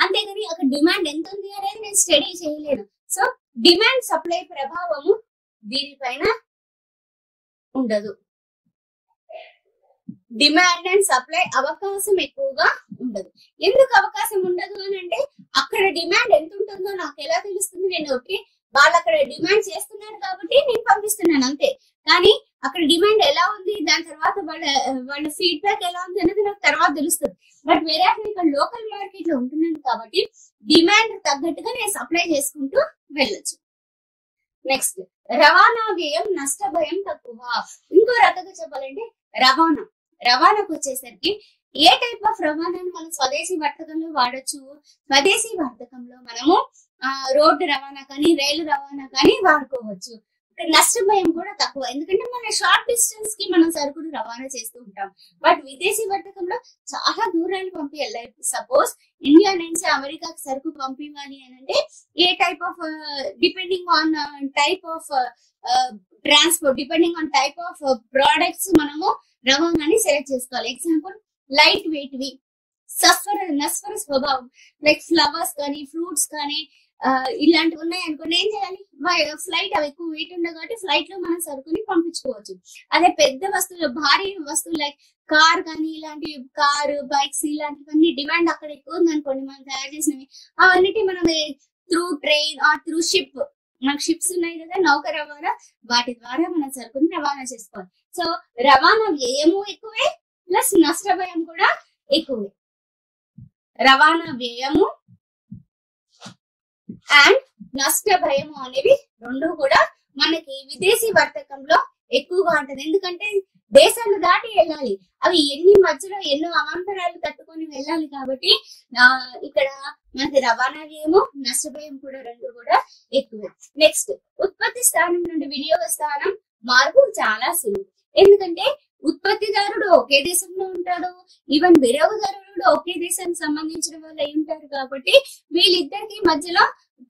అంతేగాని అక్కడ డిమాండ్ ఎంత ఉంది అనేది నేను స్టడీ చేయలేను. సో డిమాండ్ సప్లై ప్రభావము దీనిపైన ఉండదు. డిమాండ్ అండ్ సప్లై అవకాశం ఎక్కువగా ఉండదు. ఎందుకు అవకాశం ఉండదు అని అంటే అక్కడ డిమాండ్ ఎంత ఉంటుందో నాకు ఎలా తెలుస్తుంది? నేను వాళ్ళు అక్కడ డిమాండ్ చేస్తున్నారు కాబట్టి నేను పంపిస్తున్నాను అంతే. కానీ అక్కడ డిమాండ్ ఎలా ఉంది, దాని తర్వాత వాళ్ళ ఫీడ్బ్యాక్ ఎలా ఉంది అనేది నాకు తర్వాత తెలుస్తుంది. బట్ వేరే ఇక్కడ లోకల్ మార్కెట్ లో ఉంటున్నాను కాబట్టి డిమాండ్ తగ్గట్టుగా నేను సప్లై చేసుకుంటూ వెళ్ళొచ్చు. నెక్స్ట్, రవాణా వ్యయం నష్ట భయం తక్కువ. ఇంకో రకంగా చెప్పాలంటే రవాణాకు వచ్చేసరికి ఏ టైప్ ఆఫ్ రవాణాను మనం స్వదేశీ వర్తకంలో వాడచ్చు? స్వదేశీ వర్తకంలో మనము రోడ్డు రవాణా కానీ రైలు రవాణా కానీ వాడుకోవచ్చు. నష్ట భయం కూడా తక్కువ, ఎందుకంటే మన షార్ట్ డిస్టెన్స్ కి మనం సరుకులు రవాణా చేస్తూ ఉంటాం. బట్ విదేశీ వర్తకంలో చాలా దూరాలు పంపించాలి. సపోజ్ ఇండియా నుంచి అమెరికాకి సరుకు పంపించాలి అని అంటే ఏ type of depending on type of transport, depending on type of products మనము రవాణాని సెలెక్ట్ చేసుకోవాలి. ఎగ్జాంపుల్ లైట్ వెయిట్ వి, నస్వర స్వభావం లైక్ ఫ్లవర్స్ కానీ ఫ్రూట్స్ కానీ ఇలాంటివి ఉన్నాయి అనుకోండి, ఏం చేయాలి? ఫ్లైట్ అవి ఎక్కువ వెయిట్ ఉండదు కాబట్టి ఫ్లైట్ లో మనం సరుకుని పంపించుకోవచ్చు. అదే పెద్ద వస్తువులు, భారీ వస్తువులు లైక్ కార్ కానీ ఇలాంటి కారు బైక్స్ ఇలాంటివన్నీ డిమాండ్ అక్కడ ఎక్కువ ఉంది అనుకోండి, మనం తయారు చేసినవి అవన్నిటి మనం through train or through ship, మనకు షిప్స్ ఉన్నాయి కదా నౌక రవాణా, వాటి ద్వారా మన సరుకుని రవాణా చేసుకోవాలి. సో రవాణా వ్యయము ఎక్కువే ప్లస్ నష్ట భయం కూడా ఎక్కువే. రవాణా వ్యయము అండ్ నష్ట భయము అనేవి రెండు కూడా మనకి విదేశీ వర్తకంలో ఎక్కువగా ఉంటుంది. ఎందుకంటే దేశాలు దాటి వెళ్ళాలి, అవి మధ్యలో ఎన్నో అవాంతరాలు తట్టుకొని వెళ్ళాలి కాబట్టి ఇక్కడ మనకి రవాణా వ్యయము నష్ట భయం కూడా రెండు కూడా ఎక్కువే. నెక్స్ట్, ఉత్పత్తి స్థానం నుండి వినియోగ స్థానం మార్పు చాలా సులువు. ఎందుకంటే ఉత్పత్తిదారుడు ఒకే దేశంలో ఉంటాడు, ఈవెన్ వినియోగదారుడు ఒకే దేశానికి సంబంధించిన వాళ్ళు అయి ఉంటారు కాబట్టి వీళ్ళిద్దరికి మధ్యలో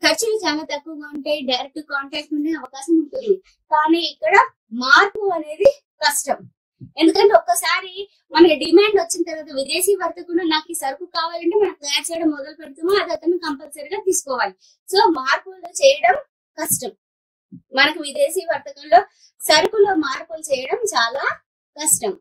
ఖర్చులు చాలా తక్కువగా ఉంటాయి, డైరెక్ట్ కాంటాక్ట్ ఉండే అవకాశం ఉంటుంది. కానీ ఇక్కడ మార్పు అనేది కష్టం. ఎందుకంటే ఒక్కసారి మనకి డిమాండ్ వచ్చిన తర్వాత విదేశీ వర్తకుడు నాకు ఈ సరుకు కావాలంటే మనం తయారు చేయడం మొదలు పెడతామో అది అతను కంపల్సరీగా తీసుకోవాలి. సో మార్పులు చేయడం కష్టం. మనకు విదేశీ వర్తకంలో సరుకులో మార్పులు చేయడం చాలా కష్టం.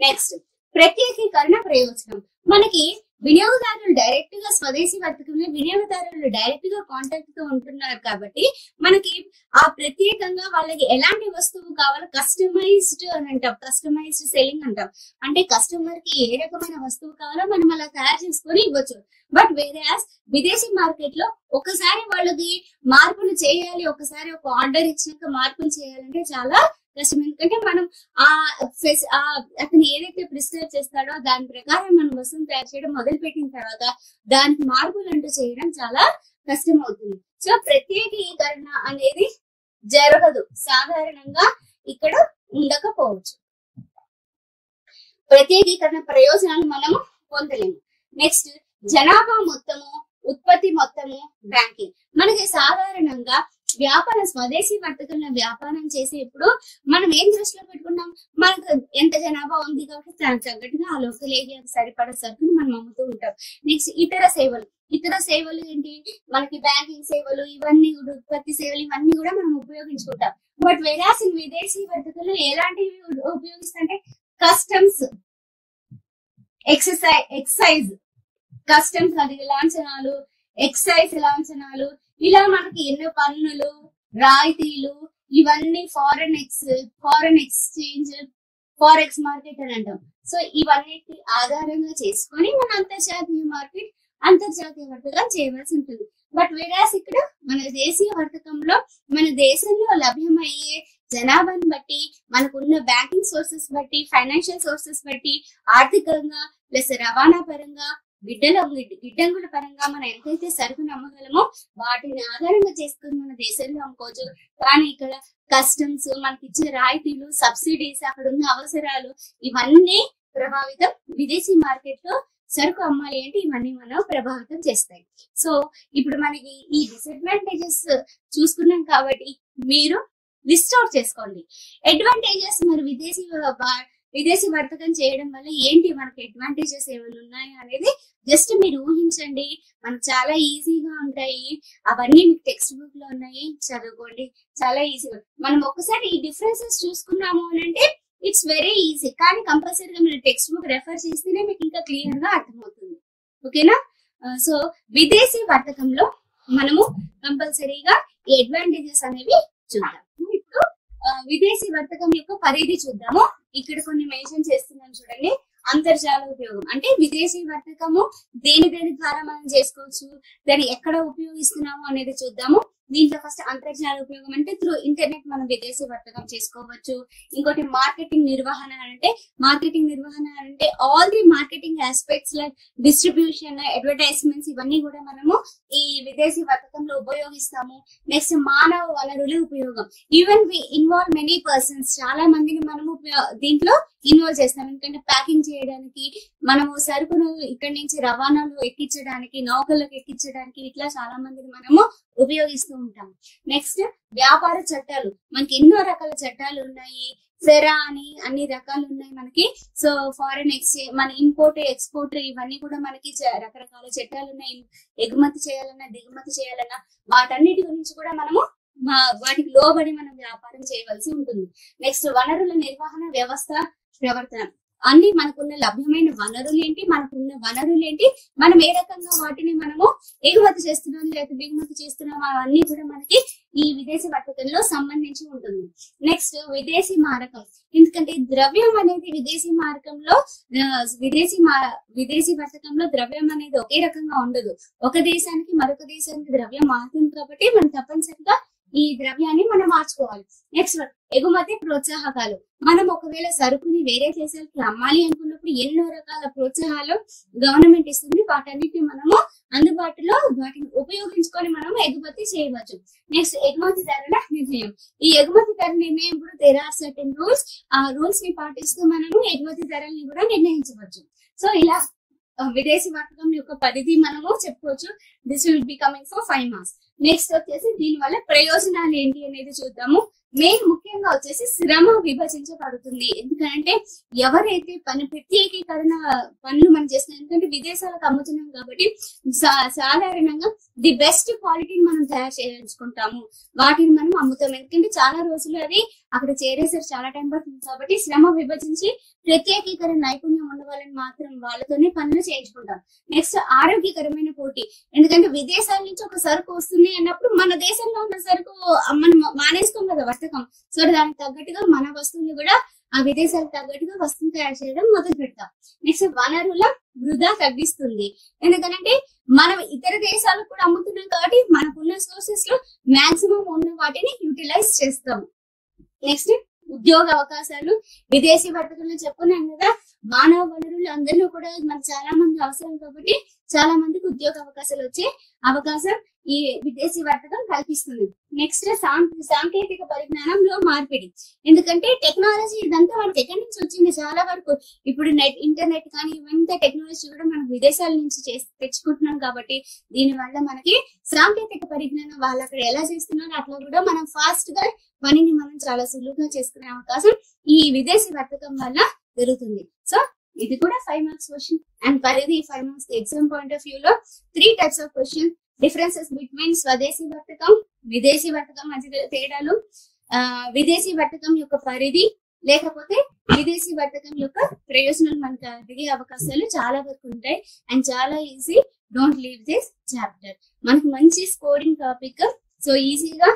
నెక్స్ట్, ప్రత్యేకీకరణ ప్రయోజనం. మనకి వినియోగదారులు డైరెక్ట్ గా స్వదేశీ వర్తకంలో వినియోగదారులు డైరెక్ట్ గా కాంటాక్ట్ తో ఉంటున్నారు కాబట్టి మనకి ఆ ప్రత్యేకంగా వాళ్ళకి ఎలాంటి వస్తువు కావాలో కస్టమైజ్డ్ అని అంటాం, కస్టమైజ్డ్ సెల్లింగ్ అంటాం. అంటే కస్టమర్ కి ఏ రకమైన వస్తువు కావాలో మనం అలా తయారు చేసుకొని ఇవ్వచ్చు. బట్ వేరే విదేశీ మార్కెట్ లో ఒకసారి వాళ్ళకి మార్పులు చేయాలి, ఒకసారి ఒక ఆర్డర్ ఇచ్చినాక మార్పులు చేయాలంటే చాలా కష్టం. ఎందుకంటే మనం అతను ఏదైతే ప్రిస్క్రైబ్ చేస్తాడో దాని ప్రకారం మనం వస్తువును తయారు చేయడం మొదలు పెట్టిన తర్వాత దానికి మార్పులు అంటూ చేయడం చాలా కష్టం అవుతుంది. సో ప్రత్యేకీకరణ అనేది జరగదు, సాధారణంగా ఇక్కడ ఉండకపోవచ్చు. ప్రత్యేకీకరణ ప్రయోజనాలు మనము పొందలేము. నెక్స్ట్, జనాభా మొత్తము, ఉత్పత్తి మొత్తము, ర్యాంకింగ్. మనకి సాధారణంగా స్వదేశీ వర్తకంలో వ్యాపారం చేసేప్పుడు మనం ఏం దృష్టిలో పెట్టుకున్నాం? మనకు ఎంత జనాభా ఉంది కాబట్టి దానికి తగ్గట్టుగా ఆ లోకల్ ఏరియాకి సరిపడే సరుకుని మనం అమ్ముతూ ఉంటాం. నెక్స్ట్, ఇతర సేవలు. ఇతర సేవలు ఏంటి, మనకి బ్యాంకింగ్ సేవలు ఇవన్నీ కూడా, ఉత్పత్తి సేవలు ఇవన్నీ కూడా మనం ఉపయోగించుకుంటాం. బట్ వెరాస్ ఇన్ విదేశీ వర్తకంలో ఎలాంటివి ఉపయోగిస్తుంటే కస్టమ్స్, ఎక్సైజ్ కస్టమ్స్ అది లాంఛనాలు, ఎక్సైజ్ లాంఛనాలు, ఇలా మనకి ఎన్నో పన్నులు, రాయితీలు, ఇవన్నీ ఫారెన్ ఎక్స్చేంజ్, ఫారెక్స్ మార్కెట్ అని అంటాం. సో ఇవన్నిటి ఆధారంగా చేసుకొని మన అంతర్జాతీయ మార్కెట్, అంతర్జాతీయ వర్తకం చేయవలసి ఉంటుంది. బట్ వేరాస్ ఇక్కడ మన దేశీయ వర్తకంలో మన దేశంలో లభ్యమయ్యే జనాభాను బట్టి, మనకున్న బ్యాంకింగ్ సోర్సెస్ బట్టి, ఫైనాన్షియల్ సోర్సెస్ బట్టి, ఆర్థికంగా ప్లస్ రవాణా పరంగా, గిడ్డంగుల పరంగా మనం ఎంతైతే సరుకును అమ్మగలమో వాటిని ఆధారంగా చేసుకుని మన దేశంలో అమ్ముకోవచ్చు. కానీ ఇక్కడ కస్టమ్స్, మనకి ఇచ్చే రాయితీలు, సబ్సిడీస్, అక్కడ ఉన్న అవసరాలు ఇవన్నీ ప్రభావితం, విదేశీ మార్కెట్ లో సరుకు అమ్మాలి అంటే ఇవన్నీ మనం ప్రభావితం చేస్తాయి. సో ఇప్పుడు మనకి ఈ డిసడ్వాంటేజెస్ చూసుకున్నాం కాబట్టి మీరు లిస్ట్ అవుట్ చేసుకోండి. అడ్వాంటేజెస్, మరి విదేశీ వర్తకం చేయడం వల్ల ఏంటి మనకి అడ్వాంటేజెస్ ఏమైనా ఉన్నాయి అనేది జస్ట్ మీరు ఊహించండి. మనకు చాలా ఈజీగా ఉంటాయి, అవన్నీ మీకు టెక్స్ట్ బుక్ లో ఉన్నాయి, చదువుకోండి. చాలా ఈజీగా మనం ఒక్కసారి ఈ డిఫరెన్సెస్ చూసుకున్నాము అని అంటే ఇట్స్ వెరీ ఈజీ. కానీ కంపల్సరీగా మీరు టెక్స్ట్ బుక్ రెఫర్ చేస్తేనే మీకు ఇంకా క్లియర్ గా అర్థమవుతుంది. ఓకేనా? సో విదేశీ వర్తకంలో మనము కంపల్సరీగా ఈ అడ్వాంటేజెస్ అనేవి చూద్దాం. ఇప్పుడు విదేశీ వర్తకం యొక్క పరిధి చూద్దాము. ఇక్కడ కొన్ని మెన్షన్ చేస్తున్నాను చూడండి. అంతర్జాల ఉపయోగం అంటే విదేశీ వర్తకము దేని ద్వారా మనం చేసుకోవచ్చు, దాన్ని ఎక్కడ ఉపయోగిస్తున్నాము అనేది చూద్దాము. దీంట్లో ఫస్ట్ అంతర్జాల ఉపయోగం అంటే త్రూ ఇంటర్నెట్ మనం విదేశీ వర్తకం చేసుకోవచ్చు. ఇంకోటి మార్కెటింగ్ నిర్వహణ అంటే all the marketing aspects like distribution, advertisements ఇవన్నీ కూడా మనము ఈ విదేశీ వర్తకంలో ఉపయోగిస్తాము. నెక్స్ట్ మానవ వనరుల ఉపయోగం, even we involve many persons, చాలా మందిని మనము దీంట్లో ఇన్వాల్వ్ చేస్తాం. ఎందుకంటే ప్యాకింగ్ చేయడానికి, మనము సరుకును ఇక్కడి నుంచి రవాణాలు ఎక్కించడానికి, నౌకలకు ఎక్కించడానికి ఇట్లా చాలా మందిని మనము ఉపయోగిస్తూ ఉంటాం. నెక్స్ట్ వ్యాపార చట్టాలు, మనకి ఎన్నో రకాల చట్టాలు ఉన్నాయి. ఫెరా అని అన్ని రకాలు ఉన్నాయి మనకి. సో ఫారెన్ ఎక్స్చేంజ్, మన ఇంపోర్ట్ ఎక్స్పోర్ట్ ఇవన్నీ కూడా మనకి రకరకాల చట్టాలు ఉన్నాయి. ఎగుమతి చేయాలన్నా, దిగుమతి చేయాలన్నా వాటన్నిటి గురించి కూడా మనము వాటికి లోబడి మనం వ్యాపారం చేయవలసి ఉంటుంది. నెక్స్ట్ వనరుల నిర్వహణ, వ్యవస్థ, ప్రవర్తన, అన్ని మనకున్న లభ్యమైన వనరులు ఏంటి, మనకున్న వనరులు ఏంటి, మనం ఏ రకంగా వాటిని మనము ఎగుమతి చేస్తున్నాం లేదా దిగుమతి చేస్తున్నాం, అవన్నీ కూడా మనకి ఈ విదేశీ వర్తకంలో సంబంధించి ఉంటుంది. నెక్స్ట్ విదేశీ మారకం, ఎందుకంటే ద్రవ్యం అనేది విదేశీ మారకంలో విదేశీ వర్తకంలో ద్రవ్యం అనేది ఒకే రకంగా ఉండదు. ఒక దేశానికి మరొక దేశానికి ద్రవ్యం మారుతుంది కాబట్టి మనం తప్పనిసరిగా ఈ ద్రవ్యాన్ని మనం మార్చుకోవాలి. నెక్స్ట్ ఎగుమతి ప్రోత్సాహకాలు, మనం ఒకవేళ సరుకుని వేరే దేశాలకి అమ్మాలి అనుకున్నప్పుడు ఎన్నో రకాల ప్రోత్సాహాలు గవర్నమెంట్ ఇస్తుంది. వాటన్నిటిని మనము అందుబాటులో వాటిని ఉపయోగించుకొని మనం ఎగుమతి చేయవచ్చు. నెక్స్ట్ ఎగుమతి ధరల నిర్ణయం, ఈ ఎగుమతి ధర నిర్ణయం కూడా దేర్ ఆర్ సర్టెన్ రూల్స్, ఆ రూల్స్ ని పాటిస్తూ మనము ఎగుమతి ధరల్ని కూడా నిర్ణయించవచ్చు. సో ఇలా విదేశీ వర్తకం యొక్క పరిధి మనము చెప్పుకోవచ్చు. This will be coming for 5 marks. Next వచ్చేసి దీని వల్ల ప్రయోజనాలు ఏంటి అనేది చూద్దాము. మెయిన్ ముఖ్యంగా వచ్చేసి శ్రమ విభజించబడుతుంది. ఎందుకంటే ఎవరైతే ప్రత్యేకీకరణ పనులు మనం చేస్తున్నాం, ఎందుకంటే విదేశాలకు అమ్ముతున్నాం కాబట్టి సాధారణంగా ది బెస్ట్ క్వాలిటీని మనం తయారు చేయించుకుంటాము, వాటిని మనం అమ్ముతాం. ఎందుకంటే చాలా రోజులు అది అక్కడ చేరేసరి చాలా టైం పడుతుంది కాబట్టి శ్రమ విభజించి ప్రత్యేకీకరణ నైపుణ్యం ఉన్న వాళ్ళని మాత్రం వాళ్ళతోనే పనులు చేయించుకుంటాం. నెక్స్ట్ ఆరోగ్యకరమైన పోటీ, ఎందుకంటే విదేశాల నుంచి ఒక సరుకు వస్తుంది అన్నప్పుడు మన దేశంలో ఉన్న సరుకు మనం మానేస్తాం కదా వర్తకం. సో దానికి తగ్గట్టుగా మన వస్తువులు కూడా ఆ విదేశాలకు తగ్గట్టుగా వస్తువులు తయారు చేయడం మొదలు పెడతాం. నెక్స్ట్ వనరుల వృధా తగ్గిస్తుంది, ఎందుకంటే మనం ఇతర దేశాలకు కూడా అమ్ముతున్నాం కాబట్టి మనకున్న సోర్సెస్ లో మాక్సిమం ఉన్న వాటిని యూటిలైజ్ చేస్తాము. నెక్స్ట్ ఉద్యోగ అవకాశాలు, విదేశీ వర్తకులు చెప్పుకున్నాం కదా, మానవ వనరులు అందరిలో కూడా మనకు చాలా మంది అవసరం కాబట్టి చాలా మందికి ఉద్యోగ అవకాశాలు వచ్చే అవకాశం ఈ విదేశీ వర్తకం కల్పిస్తుంది. నెక్స్ట్ సాంకేతిక పరిజ్ఞానంలో మార్పిడి, ఎందుకంటే టెక్నాలజీ ఇదంతా మనకి ఎక్కడి నుంచి వచ్చింది, చాలా వరకు ఇప్పుడు ఇంటర్నెట్ కానీ ఇవంతా టెక్నాలజీ కూడా మనం విదేశాల నుంచి తెచ్చుకుంటున్నాం కాబట్టి దీని వల్ల మనకి సాంకేతిక పరిజ్ఞానం వాళ్ళు అక్కడ ఎలా చేస్తున్నారు అట్లా కూడా మనం ఫాస్ట్ గా పనిని మనం చాలా సులువుగా చేసుకునే అవకాశం ఈ విదేశీ వర్తకం వల్ల జరుగుతుంది. సో ఇది కూడా 5 మార్క్స్ క్వశ్చన్. అండ్ పరిధి 5 marks exam point of view లో 3 types of question. Differences between స్వదేశీ వర్తకం, విదేశీ వర్తకం మధ్య తేడాలు, విదేశీ వర్తకం యొక్క పరిధి లేకపోతే విదేశీ వర్తకం యొక్క ప్రయోజనాలు మనకు అడిగే అవకాశాలు చాలా వరకు ఉంటాయి. అండ్ చాలా easy, don't leave this chapter. మనకి మంచి స్కోరింగ్ టాపిక్, సో ఈజీగా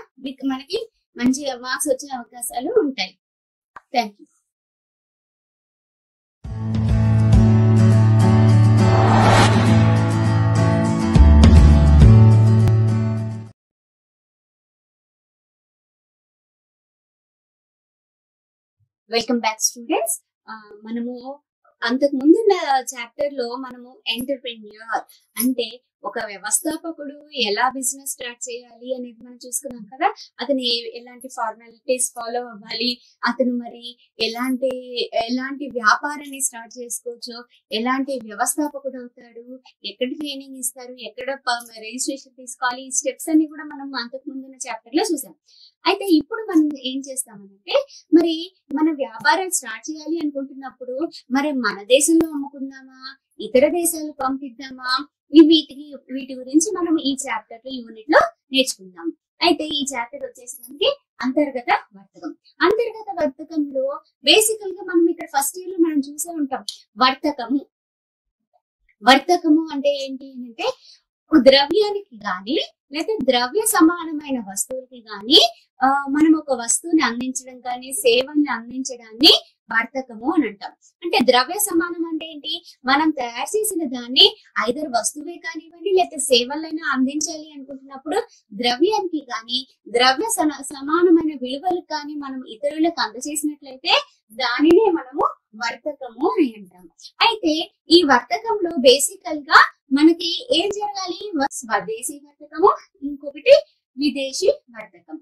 మనకి మంచి మార్క్స్ వచ్చే అవకాశాలు ఉంటాయి. Thank you. Welcome back students. మనము అంతకు ముందున్న చాప్టర్ లో మనము ఎంటర్‌ప్రెన్యూర్ అంటే ఒక వ్యవస్థాపకుడు ఎలా బిజినెస్ స్టార్ట్ చేయాలి అనేది మనం చూసుకున్నాం కదా. అతను ఎలాంటి ఫార్మాలిటీస్ ఫాలో అవ్వాలి, అతను మరి ఎలాంటి వ్యాపారాన్ని స్టార్ట్ చేసుకోవచ్చు, ఎలాంటి వ్యవస్థాపకుడు అవుతాడు, ఎక్కడ ట్రైనింగ్ ఇస్తారు, ఎక్కడ రిజిస్ట్రేషన్ తీసుకోవాలి, ఈ స్టెప్స్ అన్ని కూడా మనం అంతకు ముందున్న చాప్టర్ లో చూసాం. అయితే ఇప్పుడు మనం ఏం చేస్తామనంటే, మరి మన వ్యాపారం స్టార్ట్ చేయాలి అనుకుంటున్నప్పుడు మరి మన దేశంలో అమ్ముకుందామా, ఇతర దేశాలు పంపిద్దామా, వీటి గురించి మనం ఈ చాప్టర్ లో యూనిట్ లో నేర్చుకుందాం. అయితే ఈ చాప్టర్ వచ్చేసి మనకి అంతర్గత వర్తకం. అంతర్గత వర్తకంలో బేసికల్ గా మనం ఇక్కడ ఫస్ట్ ఇయర్ లో మనం చూసే ఉంటాం వర్తకము అంటే ఏంటి అంటే ద్రవ్యానికి గాని లేదా ద్రవ్య సమానమైన వస్తువులకి గాని మనం ఒక వస్తువుని అందించడం కానీ సేవల్ని అందించడాన్ని వర్తకము అని అంటాం. అంటే ద్రవ్య సమానం అంటే ఏంటి, మనం తయారు చేసిన దాన్ని ఐదర్ వస్తువే కానివ్వండి లేకపోతే సేవలైనా అందించాలి అనుకుంటున్నప్పుడు ద్రవ్యానికి కానీ ద్రవ్య సమానమైన విలువలకు కానీ మనం ఇతరులకు అందజేసినట్లయితే దానినే మనము వర్తకము అని అంటాం. అయితే ఈ వర్తకంలో బేసికల్ గా మనకి ఏం జరగాలి, స్వదేశీ వర్తకము, ఇంకొకటి విదేశీ వర్తకం.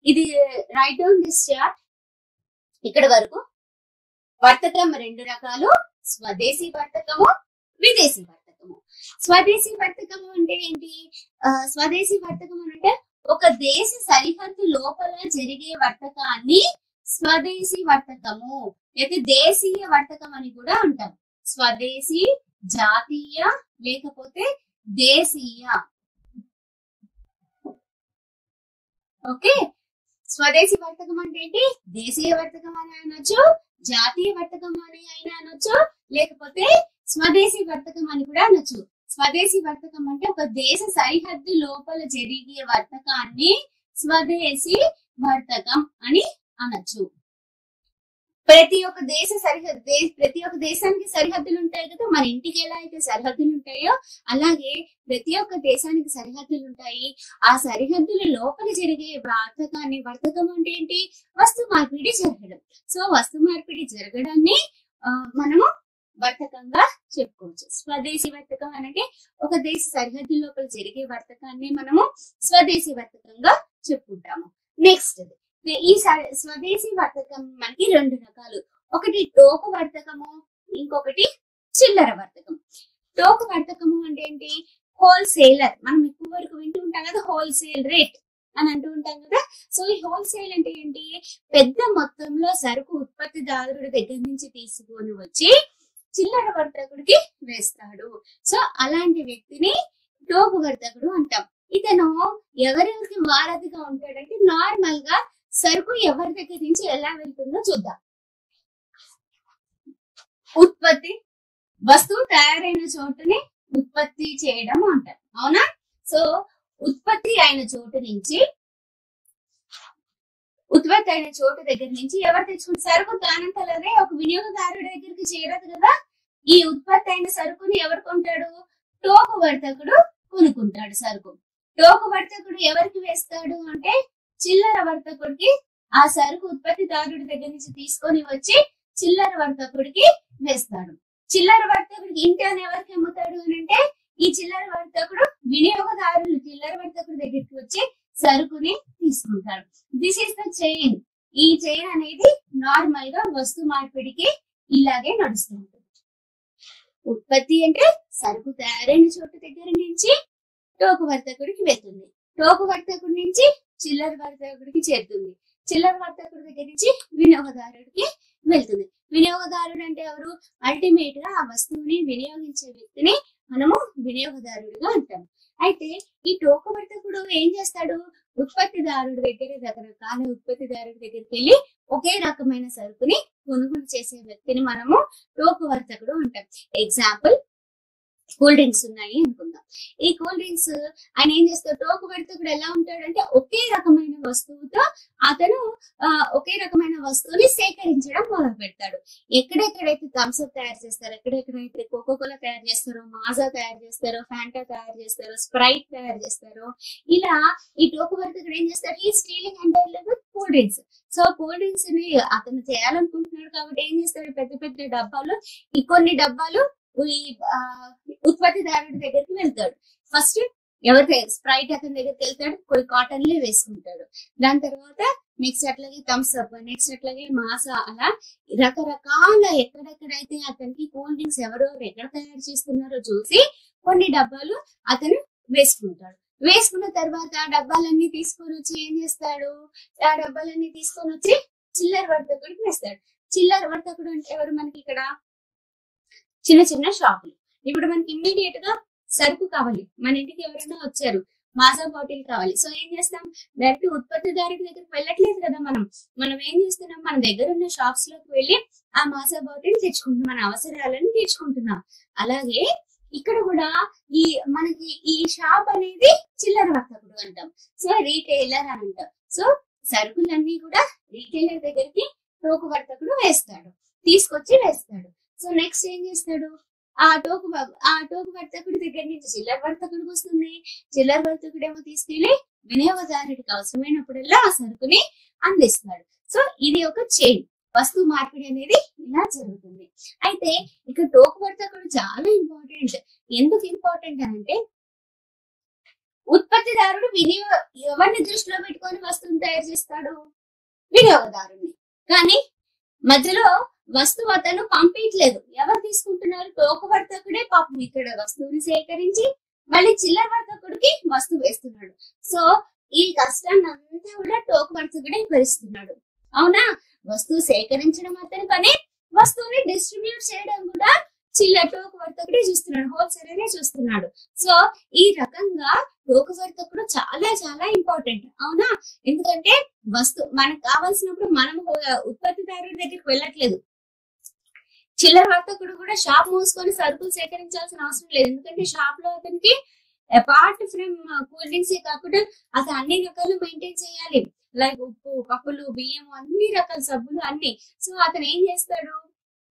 ఇది రైట్ డౌన్ దిస్ చార్ట్. ఇక్కడ వరకు వర్తకం 2 రకాలు, స్వదేశీ వర్తకము, విదేశీ వర్తకము. స్వదేశీ వర్తకము అంటే ఏంటి, స్వదేశీ వర్తకం అంటే ఒక దేశ సరిహద్దు లోపల జరిగే వర్తకాన్ని స్వదేశీ వర్తకము లేదా దేశీయ వర్తకం అని కూడా అంటాం. స్వదేశీ, జాతీయ లేకపోతే దేశీయ. ఓకే, స్వదేశీ వర్తకం అంటే ఏంటి, దేశీయ వర్తకం అని అనొచ్చు, జాతీయ వర్తకం అని అయినా అనొచ్చు, లేకపోతే స్వదేశీ వర్తకం అని కూడా అనొచ్చు. స్వదేశీ వర్తకం అంటే ఒక దేశ సరిహద్దు లోపల జరిగే వర్తకాన్ని స్వదేశీ వర్తకం అని అనొచ్చు. ప్రతి ఒక్క దేశానికి సరిహద్దులు ఉంటాయి కదా, మన ఇంటికి ఎలా అయితే సరిహద్దులు ఉంటాయో అలాగే ప్రతి ఒక్క దేశానికి సరిహద్దులు ఉంటాయి. ఆ సరిహద్దుల లోపల జరిగే వర్తకం అంటే ఏంటి, వస్తు మార్పిడి జరగడం. సో వస్తు మార్పిడి జరగడాన్ని మనము వర్తకంగా చెప్పుకోవచ్చు. స్వదేశీ వర్తకం అంటే ఒక దేశ సరిహద్దు లోపల జరిగే వర్తకాన్ని మనము స్వదేశీ వర్తకంగా చెప్పుకుంటాము. నెక్స్ట్, ఈ స్వదేశీ వర్తకం మనకి 2 రకాలు. ఒకటి టోకు వర్తకము, ఇంకొకటి చిల్లర వర్తకం. టోకు వర్తకము అంటే ఏంటి, హోల్సేలర్. మనం ఎక్కువ వరకు వింటూ ఉంటాం కదా, హోల్సేల్ రేట్ అని అంటూ ఉంటాం కదా. సో ఈ హోల్సేల్ అంటే ఏంటి, పెద్ద మొత్తంలో సరుకు ఉత్పత్తిదారుడి దగ్గర నుంచి తీసుకొని వచ్చి చిల్లర వర్తకుడికి వేస్తాడు. సో అలాంటి వ్యక్తిని టోకు వర్తకుడు అంటాం. ఇతను ఎవరెవరికి వారధిగా ఉంటాడంటే, నార్మల్ గా సరుకు ఎవరి దగ్గర నుంచి ఎలా వెళ్తుందో చూద్దాం. ఉత్పత్తి, వస్తువు తయారైన చోటుని ఉత్పత్తి చేయడం అంటారు, అవునా. సో ఉత్పత్తి అయిన చోటు దగ్గర నుంచి ఎవరు తెచ్చుకుంటారు, సరుకు తానంతలనే ఒక వినియోగదారుడి దగ్గరికి చేరదు కదా. ఈ ఉత్పత్తి అయిన సరుకుని ఎవరు కొంటాడు, టోకు వర్తకుడు కొనుక్కుంటాడు సరుకు. టోకు వర్తకుడు ఎవరికి వేస్తాడు అంటే చిల్లర వర్తకుడికి ఆ సరుకు ఉత్పత్తిదారుడి దగ్గర నుంచి తీసుకొని వచ్చి చిల్లర వర్తకుడికి వేస్తాడు. చిల్లర వర్తకుడికి ఇంటిని ఎవరికి అమ్ముతాడు అని అంటే ఈ చిల్లర వర్తకుడు వినియోగదారులు చిల్లర వర్తకుడి దగ్గరికి వచ్చి సరుకుని తీసుకుంటాడు. This is the chain. ఈ చైన్ అనేది నార్మల్ గా వస్తు మార్పిడికి ఇలాగే నడుస్తుంది. ఉత్పత్తి అంటే సరుకు తయారైన చోటు దగ్గర నుంచి టోకు వర్తకుడికి వెళ్తుంది. టోకు వర్తకుడి నుంచి చిల్లర వర్తకుడికి చేరుతుంది. చిల్లర వర్తకుడి దగ్గర నుంచి వినియోగదారుడికి వెళ్తుంది. వినియోగదారుడు అంటే ఎవరు? అల్టిమేట్ గా ఆ వస్తువుని వినియోగించే వ్యక్తిని మనము వినియోగదారుడిగా అంటాం. అయితే ఈ టోకు వర్తకుడు ఏం చేస్తాడు? ఉత్పత్తిదారుడి దగ్గర రకరకాల ఉత్పత్తిదారుడి దగ్గరికి వెళ్ళి ఒకే రకమైన సరుకుని కొనుగోలు చేసే వ్యక్తిని మనము టోకు వర్తకుడు అంటాం. ఎగ్జాంపుల్, కూల్ డ్రింక్స్ ఉన్నాయి అనుకుందాం. ఈ కూల్ డ్రింక్స్ ఆయన ఏం చేస్తాడు? టోకు వర్తకుడు ఎలా ఉంటాడంటే ఒకే రకమైన వస్తువుతో అతను ఒకే రకమైన వస్తువుని సేకరించడం మొదలు పెడతాడు. ఎక్కడెక్కడైతే థమ్స్అప్ తయారు చేస్తారో, ఎక్కడెక్కడైతే కోకోకోలా తయారు చేస్తారో, మాజా తయారు చేస్తారో, ఫ్యాంటా తయారు చేస్తారో, స్ప్రైట్ తయారు చేస్తారో, ఇలా ఈ టోకు వర్తకుడు ఏం చేస్తాడు? ఈ stealing entirely with cool drinks. So cool drinks ని అతను చేయాలనుకుంటున్నాడు కాబట్టి ఏం చేస్తాడు? పెద్ద పెద్ద డబ్బాలు, ఈ కొన్ని డబ్బాలు ఈ ఉత్పత్తిదారుడి దగ్గరికి వెళ్తాడు. ఫస్ట్ ఎవరి స్ప్రైట్ అతని దగ్గరికి వెళ్తాడు, కొన్ని కాటన్లే వేసుకుంటాడు. దాని తర్వాత నెక్స్ట్ అట్లాగే థమ్స్ అప్, నెక్స్ట్ అట్లాగే మాసా, అలా రకరకాల ఎక్కడెక్కడైతే అతనికి కూల్ డ్రింక్స్ ఎవరో ఎక్కడ తయారు చేస్తున్నారో చూసి కొన్ని డబ్బాలు అతను వేసుకుంటాడు. వేసుకున్న తర్వాత ఆ డబ్బాలన్నీ తీసుకొని వచ్చి ఏం చేస్తాడు? ఆ డబ్బాలన్నీ తీసుకొని వచ్చి చిల్లర వర్తకుడికి వేస్తాడు. చిల్లర వర్తకుడు అంటే ఎవరు? మనకి ఇక్కడ చిన్న చిన్న షాపులు. ఇప్పుడు మనకి ఇమ్మీడియట్ గా సరుకు కావాలి, మన ఇంటికి ఎవరైనా వచ్చారు, మాజా బాటిల్ కావాలి. సో ఏం చేస్తాం? డైరెక్ట్ ఉత్పత్తిదారుడి దగ్గరికి వెళ్ళట్లేదు కదా. మనం ఏం చేస్తున్నాం? మన దగ్గర ఉన్న షాప్స్ లోకి వెళ్ళి ఆ మాజా బాటిల్ తెచ్చుకుంటున్నాం, మన అవసరాలను తీర్చుకుంటున్నాం. అలాగే ఇక్కడ కూడా మనకి ఈ షాప్ అనేది చిల్లర వర్తకుడు అంటాం. సో రీటైలర్ అని అంటాం. సో సరుకులన్నీ కూడా రీటైలర్ దగ్గరికి టోకు వర్తకుడు వేస్తాడు, తీసుకొచ్చి వేస్తాడు. సో నెక్స్ట్ ఏం చేస్తాడు? ఆ టోకు వర్తకుడి దగ్గర నుంచి చిల్లర వర్తకుడికి వస్తుంది. చిల్లర వర్తకుడు ఏమో తీసుకెళ్లి వినియోగదారుడికి అవసరమైనప్పుడల్లా ఆ సరుకుని అందిస్తాడు. సో ఇది ఒక చైన్, వస్తువు మార్పిడి అనేది ఇలా జరుగుతుంది. అయితే ఇక టోకు వర్తకుడు చాలా ఇంపార్టెంట్. ఎందుకు ఇంపార్టెంట్ అంటే ఉత్పత్తిదారుడు ఎవరిని దృష్టిలో పెట్టుకొని వస్తువుని తయారు చేస్తాడు? వినియోగదారుని. కానీ మధ్యలో వస్తువు అతను పంపించలేదు. ఎవరు తీసుకుంటున్నారు? టోకు వర్తకుడే పాపం ఇక్కడ వస్తువుని సేకరించి మళ్ళీ చిల్లర వర్తకుడికి వస్తువు వేస్తున్నాడు. సో ఈ కష్టాన్ని అంతా కూడా టోకు వర్తకుడే భరిస్తున్నాడు. అవునా? వస్తువు సేకరించడం అతని పని, వస్తువుని డిస్ట్రిబ్యూట్ చేయడం కూడా టోకు వర్తకుడే చూస్తున్నాడు, హోల్సేలరే చూస్తున్నాడు. సో ఈ రకంగా టోకు వర్తకుడు చాలా చాలా ఇంపార్టెంట్. అవునా? ఎందుకంటే మనకు కావాల్సినప్పుడు మనం ఉత్పత్తిదారుడి దగ్గరికి వెళ్ళట్లేదు. చిల్లర వర్తకుడు కూడా షాప్ మూసుకొని సరుకులు సేకరించాల్సిన అవసరం లేదు. ఎందుకంటే షాప్ లో అతనికి అపార్ట్ ఫ్రమ్ కూల్ డ్రింక్స్ కాకుండా అతను అన్ని రకాలు మెయింటైన్ చేయాలి. లైక్ ఉప్పు, పప్పులు, బియ్యం, అన్ని రకాల సబ్బులు అన్ని. సో అతను ఏం చేస్తాడు?